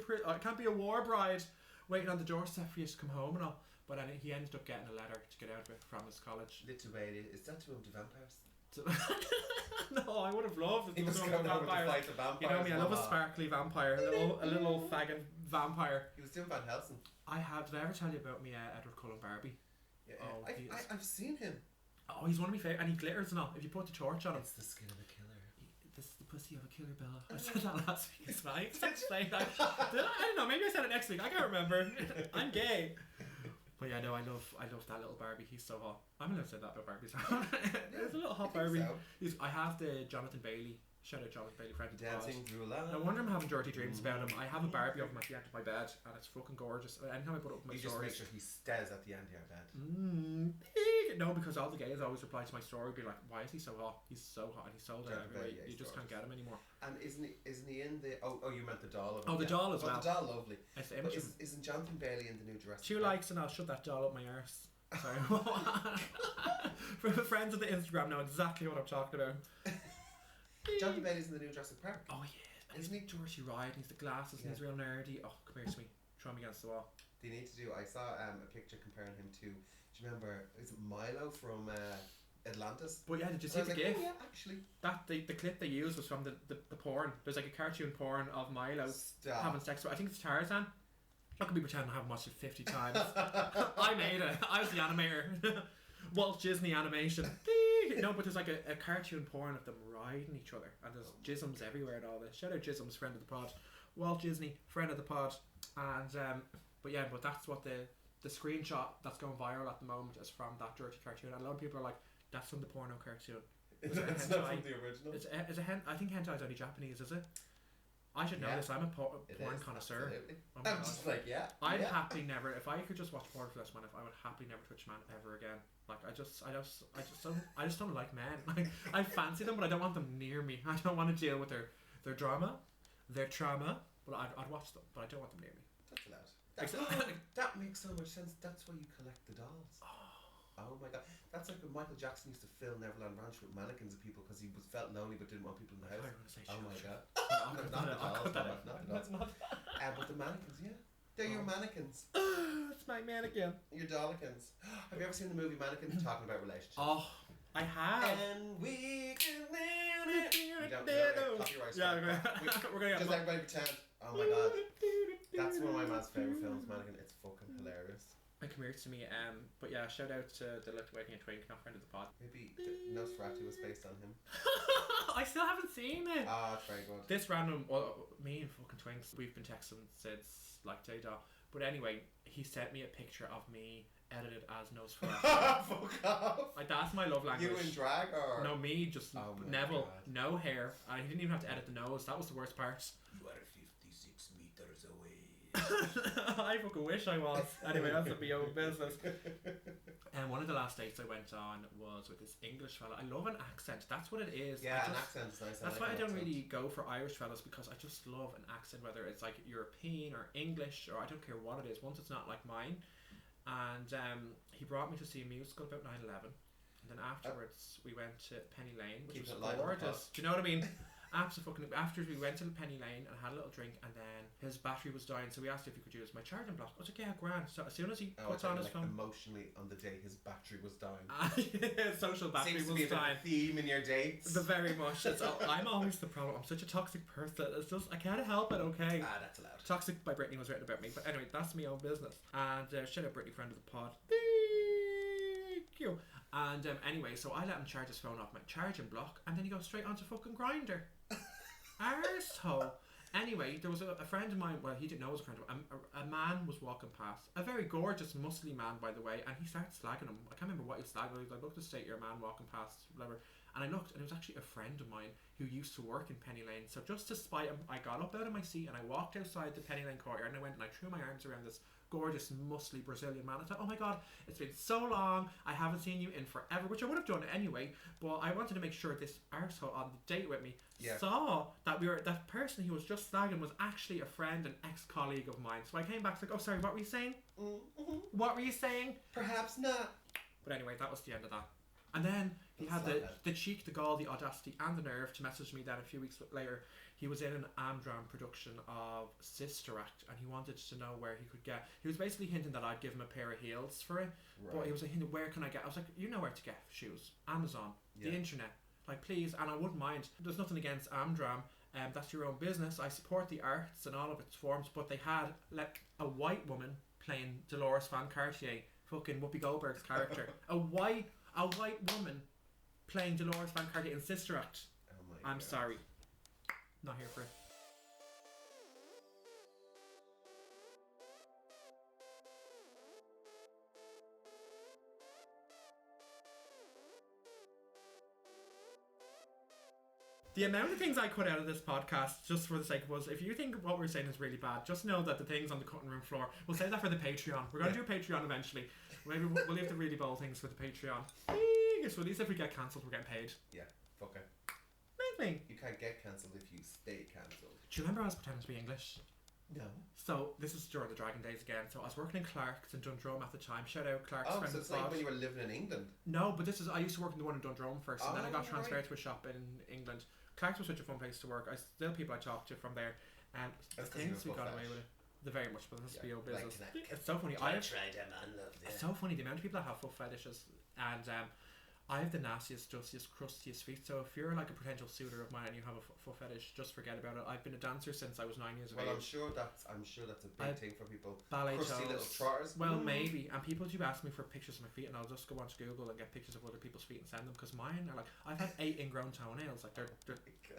B: a war bride waiting on the doorstep for you to come home and all. But then he ended up getting a letter to get out of it from his college.
A: Lithuania, is that to him to vampires?
B: No, I would have loved it.
A: He was going over to fight the vampires.
B: You know me, I love a sparkly vampire, a little faggot vampire.
A: He was doing Van Helsing.
B: Did I ever tell you about me Edward Cullen Barbie?
A: Yeah, I've seen him.
B: Oh, he's one of my favourite, and he glitters and all. If you put the torch on him,
A: it's the skin of a killer.
B: This is the pussy of a killer, Bella. I said that last week. It's fine. I don't know. Maybe I said it next week. I can't remember. I'm gay. But yeah, no, I love that little Barbie. He's so hot. I'm allowed to say that about Barbies. There's a little hot Barbie. So. I have the Jonathan Bailey. Shout out Jonathan Bailey, friend of the
A: Dancing through life.
B: No wonder I'm having dirty dreams about him. I have a Barbie of him at the end of my bed, and it's fucking gorgeous. Anytime I put it up in my stories,
A: just make sure he stays at the end of your bed.
B: No, because all the gays always reply to my story, be like, "Why is he so hot? He's so hot, and he's sold out everywhere. You just can't get him anymore."
A: And isn't he in the? Oh, you meant the doll.
B: The doll as well.
A: The doll, lovely.
B: But
A: isn't Jonathan Bailey in the new Jurassic?
B: 2 likes and I'll shut that doll up my arse. Sorry. For the friends of the Instagram know exactly what I'm talking about.
A: Jonathan Bailey's in the new Jurassic Park.
B: Oh yeah, isn't he Georgie Ride? He's the glasses and he's real nerdy. Oh, come here to me, throw me against the wall.
A: They need to do. I saw a picture comparing him to. Do you remember? Is it Milo from Atlantis?
B: But yeah, did you see the gif?
A: Oh yeah, actually.
B: That the clip they used was from the porn. There's like a cartoon porn of Milo having sex with. I think it's Tarzan. I could be pretending I haven't watched it 50 times. I made it. I was the animator. Walt Disney animation. No, but there's like a cartoon porn of them riding each other, and there's jisms everywhere and all this. Shout out Jisms, friend of the pod. Walt Disney, friend of the pod. And but that's what the screenshot that's going viral at the moment is from that dirty cartoon. And a lot of people are like, that's from the porno cartoon.
A: It's not from the original.
B: I think hentai is only Japanese, is it? I should know this. I'm a porn connoisseur.
A: Oh I'm just like,
B: I'd happily never, if I could just watch porn for this man, I would happily never touch a man ever again. Like I just don't like men. Like I fancy them, but I don't want them near me. I don't want to deal with their drama, their trauma. But I'd watch them, but I don't want them near me.
A: That's allowed. That makes so much sense. That's why you collect the dolls. Oh my god, that's like when Michael Jackson used to fill Neverland Ranch with mannequins of people because he felt lonely but didn't want people in the house. Oh my god. Not the dolls. But the mannequins, they're your mannequins.
B: It's my mannequin.
A: Your dollikins. Have you ever seen the movie Mannequins talking about relationships?
B: Oh, I have.
A: And we can live it. We don't know copyright.
B: Yeah, we're gonna
A: just everybody pretend. Oh my god. That's one of my man's favourite films, Mannequin. It's fucking hilarious.
B: And come here to me, but yeah, shout out to the Lithuanian twink, not friend of the pod.
A: Maybe Nosferatu was based on him.
B: I still haven't seen it.
A: It's very good.
B: This random, me and fucking twinks, we've been texting since like day-da. But anyway, he sent me a picture of me edited as Nosferatu.
A: Fuck off.
B: That's my love language.
A: You in drag or?
B: No, me, just Neville, no hair. He didn't even have to edit the nose. That was the worst part.
A: You are 56 meters away.
B: I fucking wish I was. Anyway, that's a own business. And one of the last dates I went on was with this English fella. I love an accent. That's what it is.
A: Yeah, an accent's nice.
B: That's why I don't really go for Irish fellas, because I just love an accent, whether it's like European or English or I don't care what it is. Once it's not like mine. And he brought me to see a musical about 9/11. And then afterwards we went to Penny Lane, which was gorgeous. Do you know what I mean? Absolutely. After we went to Penny Lane and had a little drink, and then his battery was dying, so we asked if he could use my charging block. I was like, yeah, grand. So as soon as he puts on his phone,
A: emotionally on the date, his battery was dying.
B: Social battery
A: Seems to
B: was
A: be
B: dying.
A: a theme in your dates.
B: Very much. I'm always the problem. I'm such a toxic person. It's just I can't help it. Okay.
A: That's allowed.
B: Toxic by Britney was written about me, but anyway, that's my own business. And shout out Britney, friend of the pod. Thank you. And anyway, so I let him charge his phone off my charging block, and then he goes straight onto fucking Grindr. Arsehole. Anyway, there was a friend of mine, well, he didn't know it was a friend of mine, a man was walking past, a very gorgeous, muscly man, by the way, and he started slagging him. I can't remember what he slagged, but he was like, look, this state you're a man walking past, whatever. And I looked, and it was actually a friend of mine who used to work in Penny Lane. So just to spite him, I got up out of my seat and I walked outside the Penny Lane courtyard, and I went and I threw my arms around this gorgeous, muscly Brazilian man. I thought, oh my god, it's been so long, I haven't seen you in forever, which I would have done anyway, but I wanted to make sure this arsehole on the date with me saw that that person he was just slagging was actually a friend and ex-colleague of mine. So I came back like, oh sorry, what were you saying? Mm-hmm. What were you saying?
A: Perhaps not.
B: But anyway, that was the end of that. And then he had the cheek, the gall, the audacity and the nerve to message me then a few weeks later. He was in an Amdram production of Sister Act, and he wanted to know where he could get. He was basically hinting that I'd give him a pair of heels for it, but he was like, where can I get? I was like, you know where to get shoes. Amazon, the internet, like please. And I wouldn't mind. There's nothing against Amdram. That's your own business. I support the arts and all of its forms, but they had a white woman playing Dolores Van Cartier, fucking Whoopi Goldberg's character. A white woman playing Dolores Van Cartier in Sister Act.
A: Oh my
B: I'm sorry. Not here for it. The amount of things I cut out of this podcast, just for the sake of us, if you think what we're saying is really bad, just know that the things on the cutting room floor, we'll save that for the Patreon. We're going to do a Patreon eventually. Maybe we'll leave the really bold things for the Patreon. So at least if we get cancelled, we're getting paid.
A: Yeah, fuck it.
B: Maybe.
A: You can't get cancelled if you stay cancelled.
B: Do you remember I was pretending to be English?
A: No.
B: So this is during the Dragon days again. So I was working in Clark's in Dundrum at the time. Shout out Clark's.
A: Oh, so it's like when you were living in England.
B: No, but I used to work in the one in Dundrum first, and then I got transferred
A: right.
B: to a shop in England. Clark's was such a fun place to work. Still people I talk to from there, and the things we got away with it. The very much, but this is your business. It's so funny. It's so funny the amount of people that have foot fetishes, and I have the nastiest, dustiest, crustiest feet. So if you're like a potential suitor of mine and you have a foot fetish, just forget about it. I've been a dancer since I was 9 years of age.
A: Well, I'm sure that's a big thing for people.
B: Ballet
A: crusty
B: toes.
A: little trotters.
B: Well, maybe. And people do ask me for pictures of my feet, and I'll just go onto Google and get pictures of other people's feet and send them, because mine are like, I've had 8 ingrown toenails. Like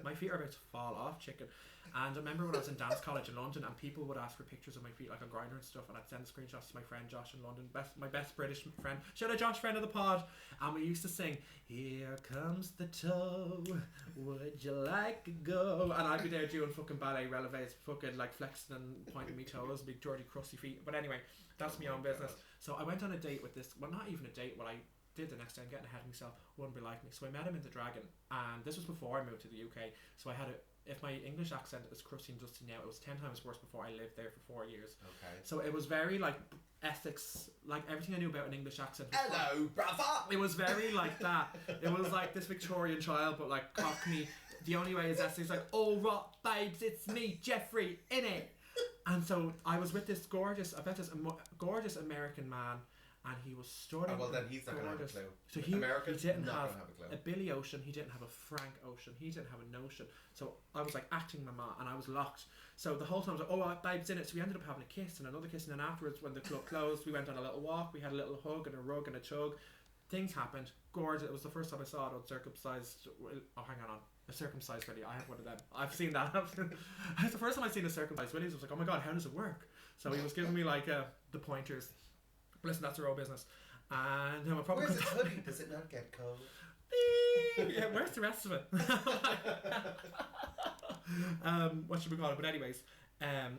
B: my feet are about to fall off, chicken. And I remember when I was in dance college in London, and people would ask for pictures of my feet, like on Grindr and stuff, and I'd send screenshots to my friend Josh in London, my best British friend. Shout out Josh, friend of the pod. And we used to sing, "Here comes the toe, would you like to go?" And I'd be there doing fucking ballet releves, fucking like flexing and pointing me toes, big dirty crusty feet. But anyway, that's my own business. So I went on a date with this, well, not even a date, what I did the next day, I'm getting ahead of myself, wouldn't be like me. So I met him in the Dragon, and this was before I moved to the UK. So I had if my English accent is crusty and dusty now, it was 10 times worse before I lived there for 4 years. Okay. So it was very like ethics, like everything I knew about an English accent.
A: Hello, brother!
B: It was very like that. It was like this Victorian child, but like Cockney. The only way is Essex, like, "All right, babes, it's me, Jeffrey, innit?" And so I was with this gorgeous American man, and he was stunning.
A: Oh, well, then he's not going to have a clue.
B: So he didn't have a Billy Ocean, he didn't have a Frank Ocean, he didn't have a Notion. So I was like acting my ma, and I was locked. So the whole time I was like, "Oh, babe's in it." So we ended up having a kiss and another kiss, and then afterwards, when the club closed, we went on a little walk, we had a little hug and a rug and a chug. Things happened. Gorgeous. It was the first time I saw it uncircumcised. Oh, hang on. A circumcised Willy. I have one of them. I've seen that. It's the first time I've seen a circumcised Willy. I was like, oh my god, how does it work? So he was giving me like the pointers. Listen, that's our own business. And I probably
A: where's his hoodie? Does it not get cold?
B: Yeah, where's the rest of it? What should we call it? But anyways,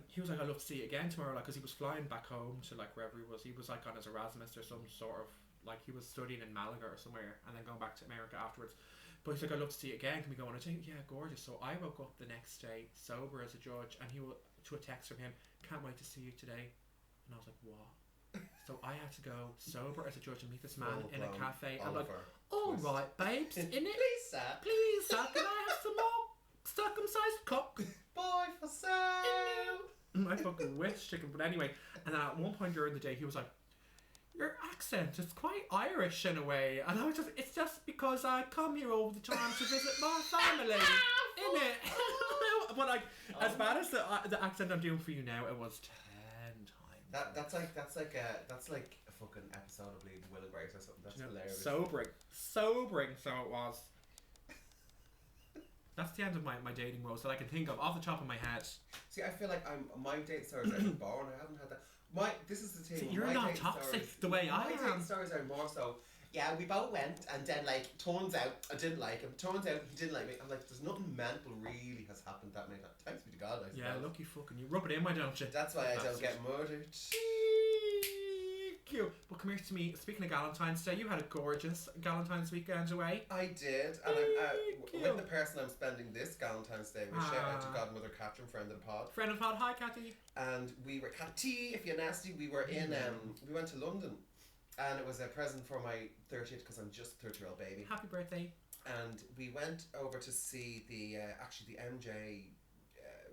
B: he was like, I'd love to see it again tomorrow, like, because he was flying back home to like wherever he was. He was like on his Erasmus or some sort of, like, he was studying in Malaga or somewhere and then going back to America afterwards. But he's like, I'd love to see it again, can we go on a date? Yeah, gorgeous. So I woke up the next day sober as a judge, and he to a text from him, "Can't wait to see you today." And I was like, what? So I had to go sober as a judge and meet this man in a cafe. I'm like, "All right, babes, in it?
A: Please, sir.
B: Please, sir, can I have some more circumcised cock.
A: Boy for sale.
B: I fucking wish chicken. But anyway, and then at one point during the day, he was like, your accent is quite Irish in a way. And I was just, it's just because I come here all the time to visit my family. Innit? But like, as bad as the accent I'm doing for you now, it was 10 times.
A: That's like a fucking episode of Bleed Will and Grace or something. That's hilarious.
B: Sobering. So it was. That's the end of my dating woes that I can think of off the top of my head.
A: See, I feel like my dating stories are boring. I haven't had that. This is the thing.
B: See, you're not toxic
A: stories,
B: the way I am.
A: My dating stories are more so. Yeah, we both went, and then like turns out I didn't like him. Turns out he didn't like me. I'm like, there's nothing mental really has happened that many times. Thanks be to God, I suppose.
B: Yeah, lucky fucking you. Rub it in, why don't you?
A: That's why I don't get murdered.
B: Cute. But come here to me. Speaking of Valentine's Day, you had a gorgeous Valentine's weekend away.
A: I did, and I'm with the person I'm spending this Valentine's Day with. Shout out to Godmother Catherine, friend of the pod.
B: Friend of the pod, hi Cathy.
A: And we were Cathy, if you're nasty. We were in. We went to London, and it was a present for my 30th because I'm just a 30-year-old baby.
B: Happy birthday.
A: And we went over to see the MJ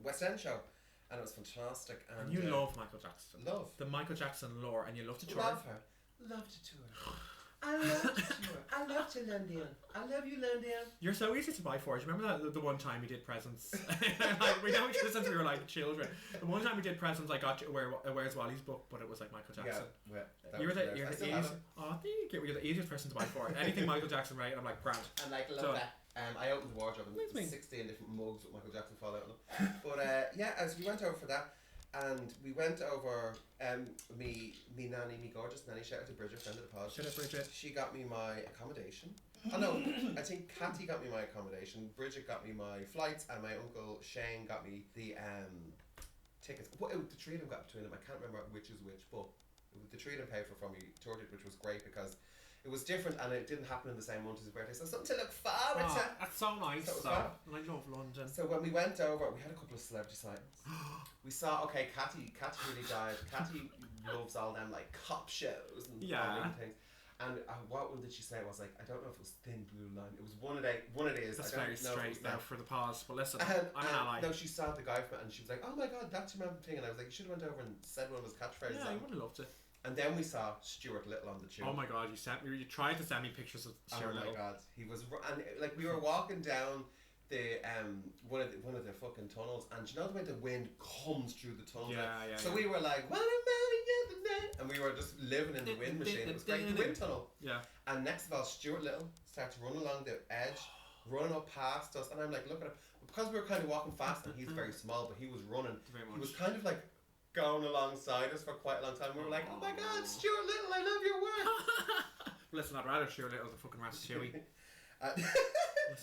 A: West End show. And it was fantastic. And
B: you love Michael Jackson.
A: Love.
B: The Michael Jackson lore, and you love to tour.
A: Love her. Love to tour. I love to tour. I love to London. I love you, London.
B: You're so easy to buy for. Do you remember that the one time we did presents? Like, we know each other since we were like children. The one time we did presents, I got you Where's Wally's book, but it was like Michael Jackson.
A: Yeah,
B: you're the easiest. Oh, thank you. You're the easiest person to buy for. Anything Michael Jackson, right? I'm like, grand.
A: And like, love that. I opened the wardrobe and 16 different mugs with Michael Jackson fall out of them. But as we went over for that, and we went over me nanny, me gorgeous nanny. Shout out to Bridget, friend of the pod.
B: Shout out Bridget.
A: She got me my accommodation. Oh no, I think Cathy got me my accommodation. Bridget got me my flights, and my uncle Shane got me the tickets. The three of them got between them. I can't remember which is which, but the three of them paid for me toured it, which was great because it was different and it didn't happen in the same month as his birthday, so something to look forward to.
B: That's so nice. So and I love London.
A: So when we went over, we had a couple of celebrity sightings. We saw, Cathy really died. Cathy loves all them like cop shows and all them things. And what one did she say? Was like, I don't know if it was Thin Blue Line. It was one of these.
B: That's
A: I don't
B: very
A: know
B: straight now for the pause. But listen,
A: I'm
B: an ally.
A: No, she saw the guy from it and she was like, oh my god, that's your man thing. And I was like, you should have went over and said one of his catchphrases.
B: Yeah, I would have loved it.
A: And then we saw Stuart Little on the tube.
B: Oh my god, you tried to send me pictures of Stuart Little.
A: Oh my god, he was, and like we were walking down the one of the fucking tunnels, and you know the way the wind comes through the tunnel.
B: Yeah.
A: So we were like, what a and we were just living in the wind machine. It was great, the wind tunnel.
B: Yeah.
A: And next of all, Stuart Little starts running along the edge, running up past us, and I'm like, look at him, because we were kind of walking fast, and he's very small, but he was running. He was kind of like going alongside us for quite a long time. We were like, oh my god, Stuart Little, I love your work.
B: Listen, I'd rather Stuart Little than fucking Ratatouille.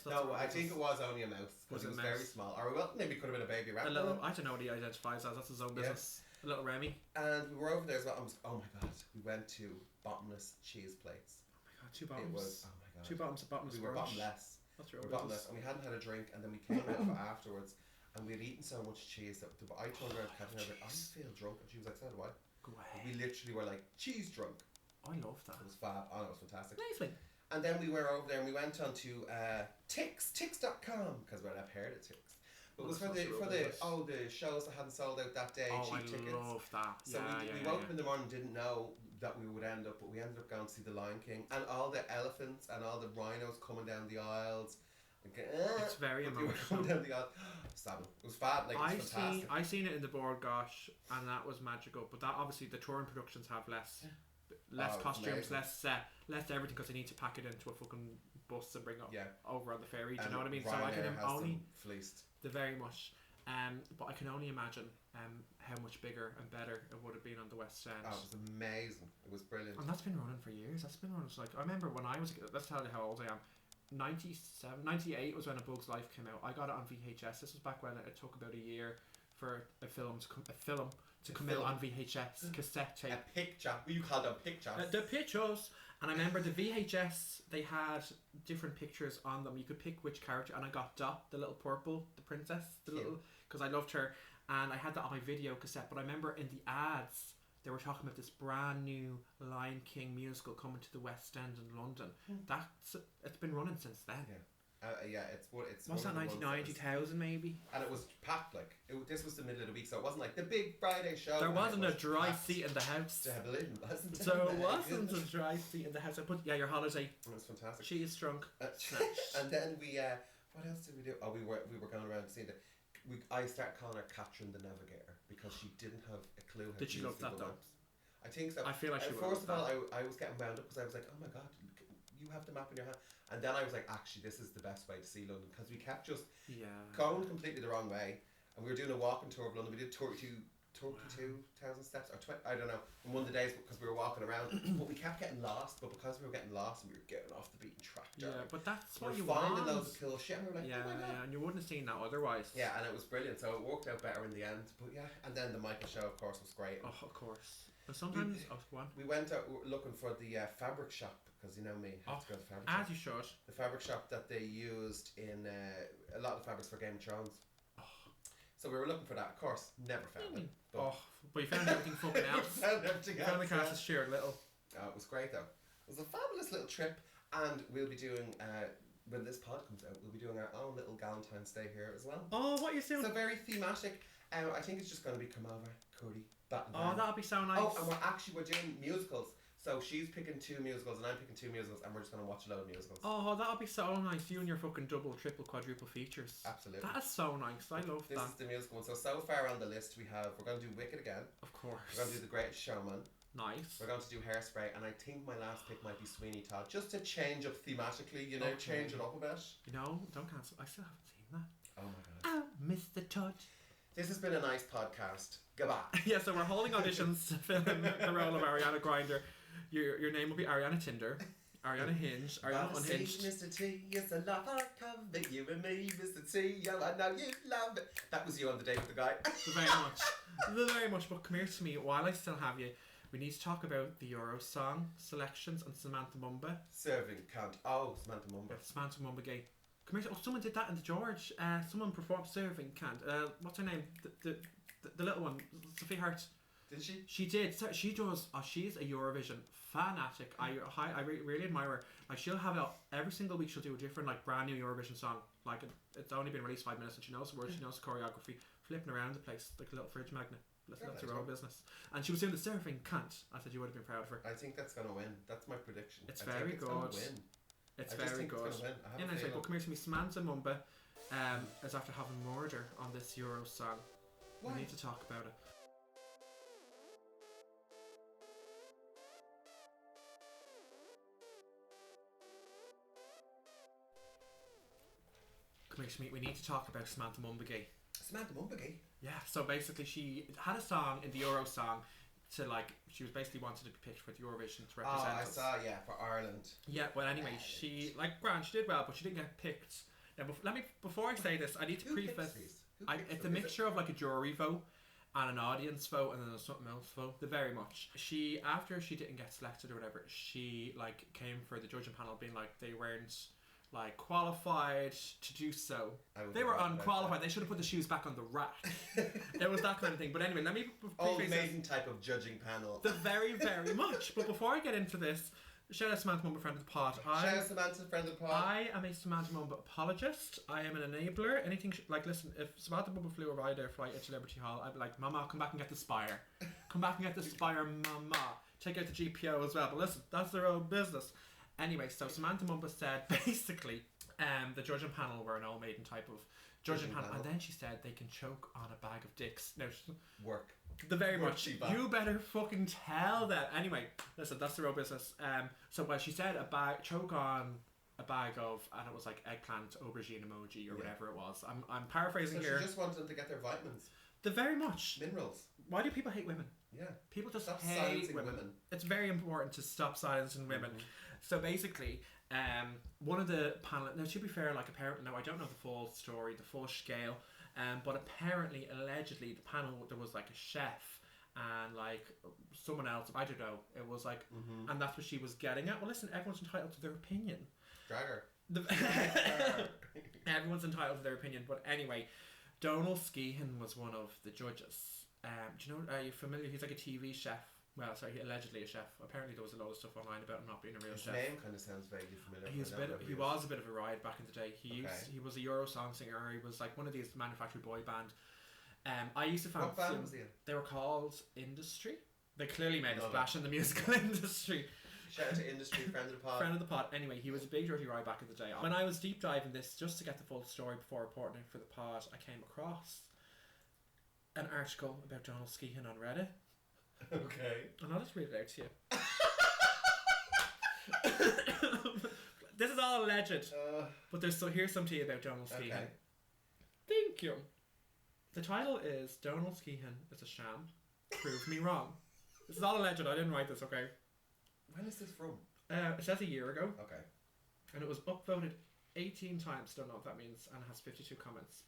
A: No, I think it was only a mouse because it was very small. Or well, maybe it could have been a baby rat.
B: I don't know what he identifies as. That's his own business. A little Remy.
A: And we were over there as well. Oh my god, we went to bottomless cheese plates.
B: Oh my god, 2 bottoms.
A: It was, oh my god.
B: 2 bottoms of bottomless.
A: We were bottomless.
B: That's real.
A: We were bottomless, and we hadn't had a drink, and then we came out afterwards. And we had eaten so much cheese that I turned around to Catherine and I was like, I feel drunk. And she was like, so do I.
B: Go ahead.
A: We literally were like, cheese drunk.
B: I love that.
A: It was fab. Oh, it was fantastic.
B: Nice.
A: And then we were over there and we went on to Tix.com because we're not paired at Tix. But it was for the shows that hadn't sold out that day, cheap tickets.
B: I love that.
A: So we woke up in the morning and didn't know that we would end up, but we ended up going to see The Lion King and all the elephants and all the rhinos coming down the aisles.
B: It's very emotional.
A: Down the aisle. It was fab. Like, it was fantastic.
B: I seen it in the board, gosh, and that was magical. But that obviously the touring productions have less costumes, less everything because they need to pack it into a fucking bus and bring it over on the ferry. Do you know what I mean? So I can only
A: fleeced.
B: Very much. But I can only imagine how much bigger and better it would have been on the West End.
A: Oh, it was amazing. It was brilliant.
B: And that's been running for years. That's been running. Like, I remember when I was a kid, let's tell you how old I am. 98 was when A Bug's Life came out. I got it on VHS. This was back when it took about a year for a film to come out on VHS cassette tape.
A: A picture. You call them pictures.
B: The pictures. And I remember the VHS, they had different pictures on them. You could pick which character, and I got Dot, the little purple, the princess, because I loved her, and I had that on my video cassette. But I remember in the ads, they were talking about this brand new Lion King musical coming to the West End in London. It's been running since then.
A: Yeah. Yeah, it's
B: What's that, 99, 2000 maybe?
A: And it was packed, like, this was the middle of the week, so it wasn't like the big Friday show.
B: There wasn't a dry seat in the house.
A: Dublin, wasn't it?
B: So it wasn't a dry seat in the house. But yeah, your holiday.
A: It was fantastic.
B: She is drunk.
A: And then we, what else did we do? Oh, we were going around seeing the. I started calling her Catherine the Navigator because she didn't have a clue how
B: Did
A: to
B: she
A: use
B: love that
A: Google
B: though?
A: Maps. I think so.
B: I feel like she would.
A: First of all, I was getting wound up because I was like, oh my god, you have the map in your hand. And then I was like, actually, this is the best way to see London because we kept just going completely the wrong way. And we were doing a walking tour of London. We did 32,000 steps, or I don't know, on one of the days because we were walking around. But we kept getting lost. But because we were getting lost and we were getting off the beaten track,
B: yeah, but that's what you
A: finding
B: want.
A: loads of cool shit. And we were like, oh my god.
B: Yeah, and you wouldn't have seen that otherwise.
A: Yeah, and it was brilliant. So it worked out better in the end. But yeah, and then the Michael show, of course, was great.
B: Oh, of course. But sometimes, go on.
A: We went out looking for the fabric shop because you know me, have to go to the fabric shop.
B: As you should.
A: The fabric shop that they used in a lot of the fabrics for Game of Thrones. So we were looking for that. Of course, never found it.
B: But you found everything fucking else.
A: Found everything else.
B: Found the Castle Sheer little.
A: It was great though. It was a fabulous little trip, and we'll be doing when this pod comes out, we'll be doing our own little Valentine's Day here as well.
B: Oh, what are you doing?
A: So very thematic. I think it's just going to be come over, Cody.
B: Oh, that'll be so nice.
A: Oh, and we're doing musicals. So she's picking 2 musicals and I'm picking 2 musicals, and we're just going to watch a load of musicals.
B: Oh, that'll be so nice. You and your fucking double, triple, quadruple features.
A: Absolutely.
B: That is so nice. I love that.
A: This is the musical one. So far on the list we're going to do Wicked again.
B: Of course.
A: We're going to do The Greatest Showman.
B: Nice.
A: We're going to do Hairspray, and I think my last pick might be Sweeney Todd, just to change up thematically, change it up a bit.
B: Don't cancel. I still haven't seen that.
A: Oh my god.
B: Oh, Mr. Todd.
A: This has been a nice podcast. Goodbye.
B: Yeah, so we're holding auditions to fill in the role of Ariana Grindr. Your name will be Ariana Tinder, Ariana Hinge, Ariana Unhinged.
A: Mr. T, it's a love hardcover, you and me, Mr. T, oh, I know you love it. That was you on the date with the guy.
B: Very much. But come here to me, while I still have you, we need to talk about the Euro song selections and Samantha Mumba.
A: Serving cunt. Oh, Samantha Mumba.
B: Samantha Mumba gay. Come here. Oh, someone did that in the George. Someone performed Serving Can't. What's her name? The little one. Sophie Hart.
A: Did she?
B: She did. She does. She's a Eurovision fanatic. I really admire her. Like, she'll have it every single week. She'll do a different, like, brand new Eurovision song. Like, it's only been released 5 minutes, and she knows the words. She knows the choreography. Flipping around the place like a little fridge magnet. That's her own business. And she was doing the Surfing Can't. I said you would have been proud of her.
A: I think that's gonna win. That's my prediction.
B: It's very good. It's very good.
A: It's gonna win.
B: It's like, but come here to me, Samantha Mumba is after having murder on this Euro song.
A: Why?
B: We need to talk about it. Come here to me, we need to talk about Samantha Mumba gay.
A: Samantha Mumba gay?
B: Yeah, so basically she had a song in the Euro song to, like, she was basically wanted to be picked for the Eurovision to represent us.
A: I saw, for Ireland.
B: Yeah, well anyway, she, like, grand, she did well, but she didn't get picked. Now, before I say this, I need to preface, it's a mixture of, like, a jury vote and an audience vote, and then there's something else vote. Very much. After she didn't get selected or whatever, she, like, came for the judging panel being like, they weren't, like, qualified to do so. They were unqualified. They should have put the shoes back on the rack. It was that kind of thing. But anyway, let me
A: old maiden type of judging panel.
B: The very, very much. But before I get into this, shout out Samantha Mumba, friend of the pod.
A: Shout out Samantha, friend of the pod.
B: I am a Samantha Mumba apologist. I am an enabler. Anything like, listen, if Samantha Mumba flew a Ryanair flight at Liberty Hall, I'd be like, Mama, come back and get the Spire. Come back and get the Spire, Mama. Take out the GPO as well. But listen, that's their own business. Anyway, so Samantha Mumba said basically the judging panel were an all maiden type of judging panel, and then she said they can choke on a bag of dicks. Now,
A: work.
B: The very much. You better fucking tell that. Anyway, listen, that's the real business. So she said choke on a bag of, and it was like eggplant, aubergine emoji, or whatever it was. I'm paraphrasing here.
A: She just wanted them to get their vitamins.
B: The very much.
A: Minerals.
B: Why do people hate women?
A: Yeah.
B: People just
A: stop
B: hate
A: women.
B: It's very important to stop silencing women. So basically, one of the panel. Now, to be fair, like, apparently, now I don't know the full story, the full scale, but apparently, allegedly, the panel, there was like a chef and like someone else. I don't know. It was like, and that's what she was getting at. Well, listen, everyone's entitled to their opinion.
A: Drag her.
B: Everyone's entitled to their opinion. But anyway, Donal was one of the judges. Do you know? Are you familiar? He's like a TV chef. Well, sorry, allegedly a chef. Apparently there was a lot of stuff online about him not being a real
A: His
B: chef.
A: name kind of sounds vaguely familiar.
B: He was a bit of a ride back in the day. He was a Eurosong singer. He was like one of these manufactured boy band. I used to fancy
A: What band was he in?
B: They were called Industry. They clearly made a splash in the musical industry.
A: Shout out to Industry, friend of the pod.
B: Friend of the pod. Anyway, he was a big dirty ride back in the day. When I was deep diving this, just to get the full story before reporting it for the pod, I came across an article about Donal Skehan on Reddit.
A: Okay.
B: And I'll just read it out to you. This is all alleged. But here's some tea about Donal Skehan.
A: Okay.
B: Thank you. The title is Donal Skehan is a sham. Prove me wrong. This is all alleged. I didn't write this, okay?
A: When is this from?
B: It says a year ago.
A: Okay.
B: And it was upvoted 18 times. Don't know what that means. And it has 52 comments.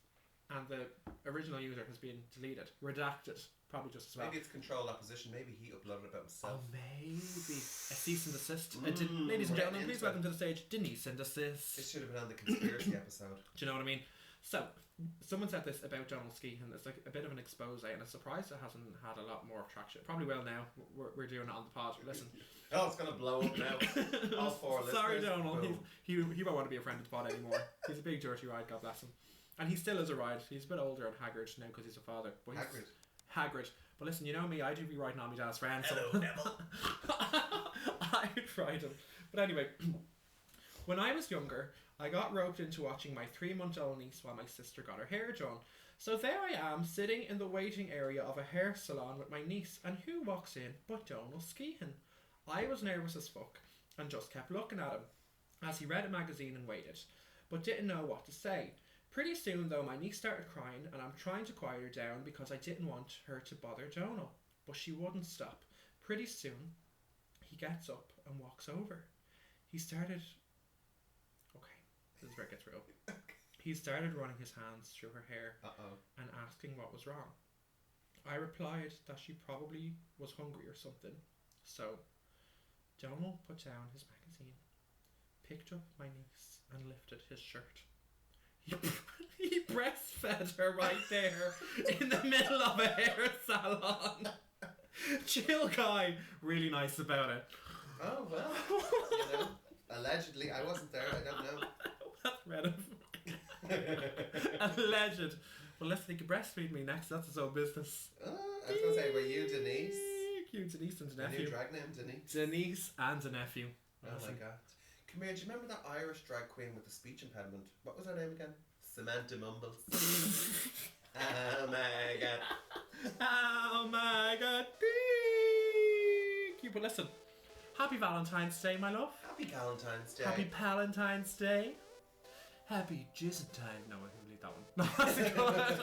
B: And the original user has been deleted. Redacted. Probably just as well.
A: Maybe it's controlled opposition. Maybe he uploaded it about himself.
B: Oh, maybe. A cease and desist. Ladies and gentlemen, please welcome to the stage Denise and Desist.
A: This should have been on the conspiracy episode.
B: Do you know what I mean? So, someone said this about Donal Skehan. It's like a bit of an expose, and I'm surprised it hasn't had a lot more traction. It probably will now. We're doing it on the pod. Listen.
A: Oh, it's going to blow up now. All four listeners.
B: Sorry, Donal. He won't want to be a friend of the pod anymore. He's a big dirty ride, God bless him. And he still is a ride. He's a bit older and haggard now because he's a father. But Hagrid. But listen, you know me, I do be riding on my dad's friends.
A: Hello, devil.
B: I'd ride him. But anyway, when I was younger, I got roped into watching my 3-month-old niece while my sister got her hair done. So there I am, sitting in the waiting area of a hair salon with my niece, and who walks in but Donal Skehan? I was nervous as fuck, and just kept looking at him, as he read a magazine and waited, but didn't know what to say. Pretty soon though, my niece started crying, and I'm trying to quiet her down because I didn't want her to bother Donal, but she wouldn't stop. Pretty soon, he gets up and walks over. He started... This is where it gets real. He started running his hands through her hair and asking what was wrong. I replied that she probably was hungry or something. So, Donal put down his magazine, picked up my niece and lifted his shirt. He breastfed her right there in the middle of a hair salon. Chill guy. Really nice about it.
A: Oh, well. Allegedly. I wasn't there. I don't know.
B: Read Alleged. Well, listen, he could breastfeed me next. That's his own business.
A: I was going to say, were you Denise?
B: You Denise and a
A: A
B: nephew.
A: new drag name, Denise?
B: Denise and a nephew.
A: Oh my god. Come here, do you remember that Irish drag queen with the speech impediment? What was her name again? Samantha Mumbles. Oh my god.
B: Oh my god. But listen, happy Valentine's Day, my love.
A: Happy Valentine's Day.
B: Happy Palentine's Day. Happy Jizzentine. No, I can delete that one. No,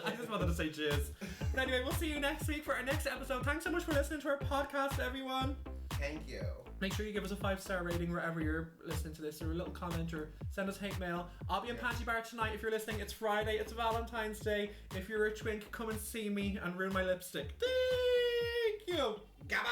B: I just wanted to say jizz. But anyway, we'll see you next week for our next episode. Thanks so much for listening to our podcast, everyone.
A: Thank you.
B: Make sure you give us a 5-star rating wherever you're listening to this, or a little comment, or send us hate mail. I'll be in Panty Bar tonight if you're listening. It's Friday, it's Valentine's Day. If you're a twink, come and see me and ruin my lipstick. Thank you.
A: Goodbye.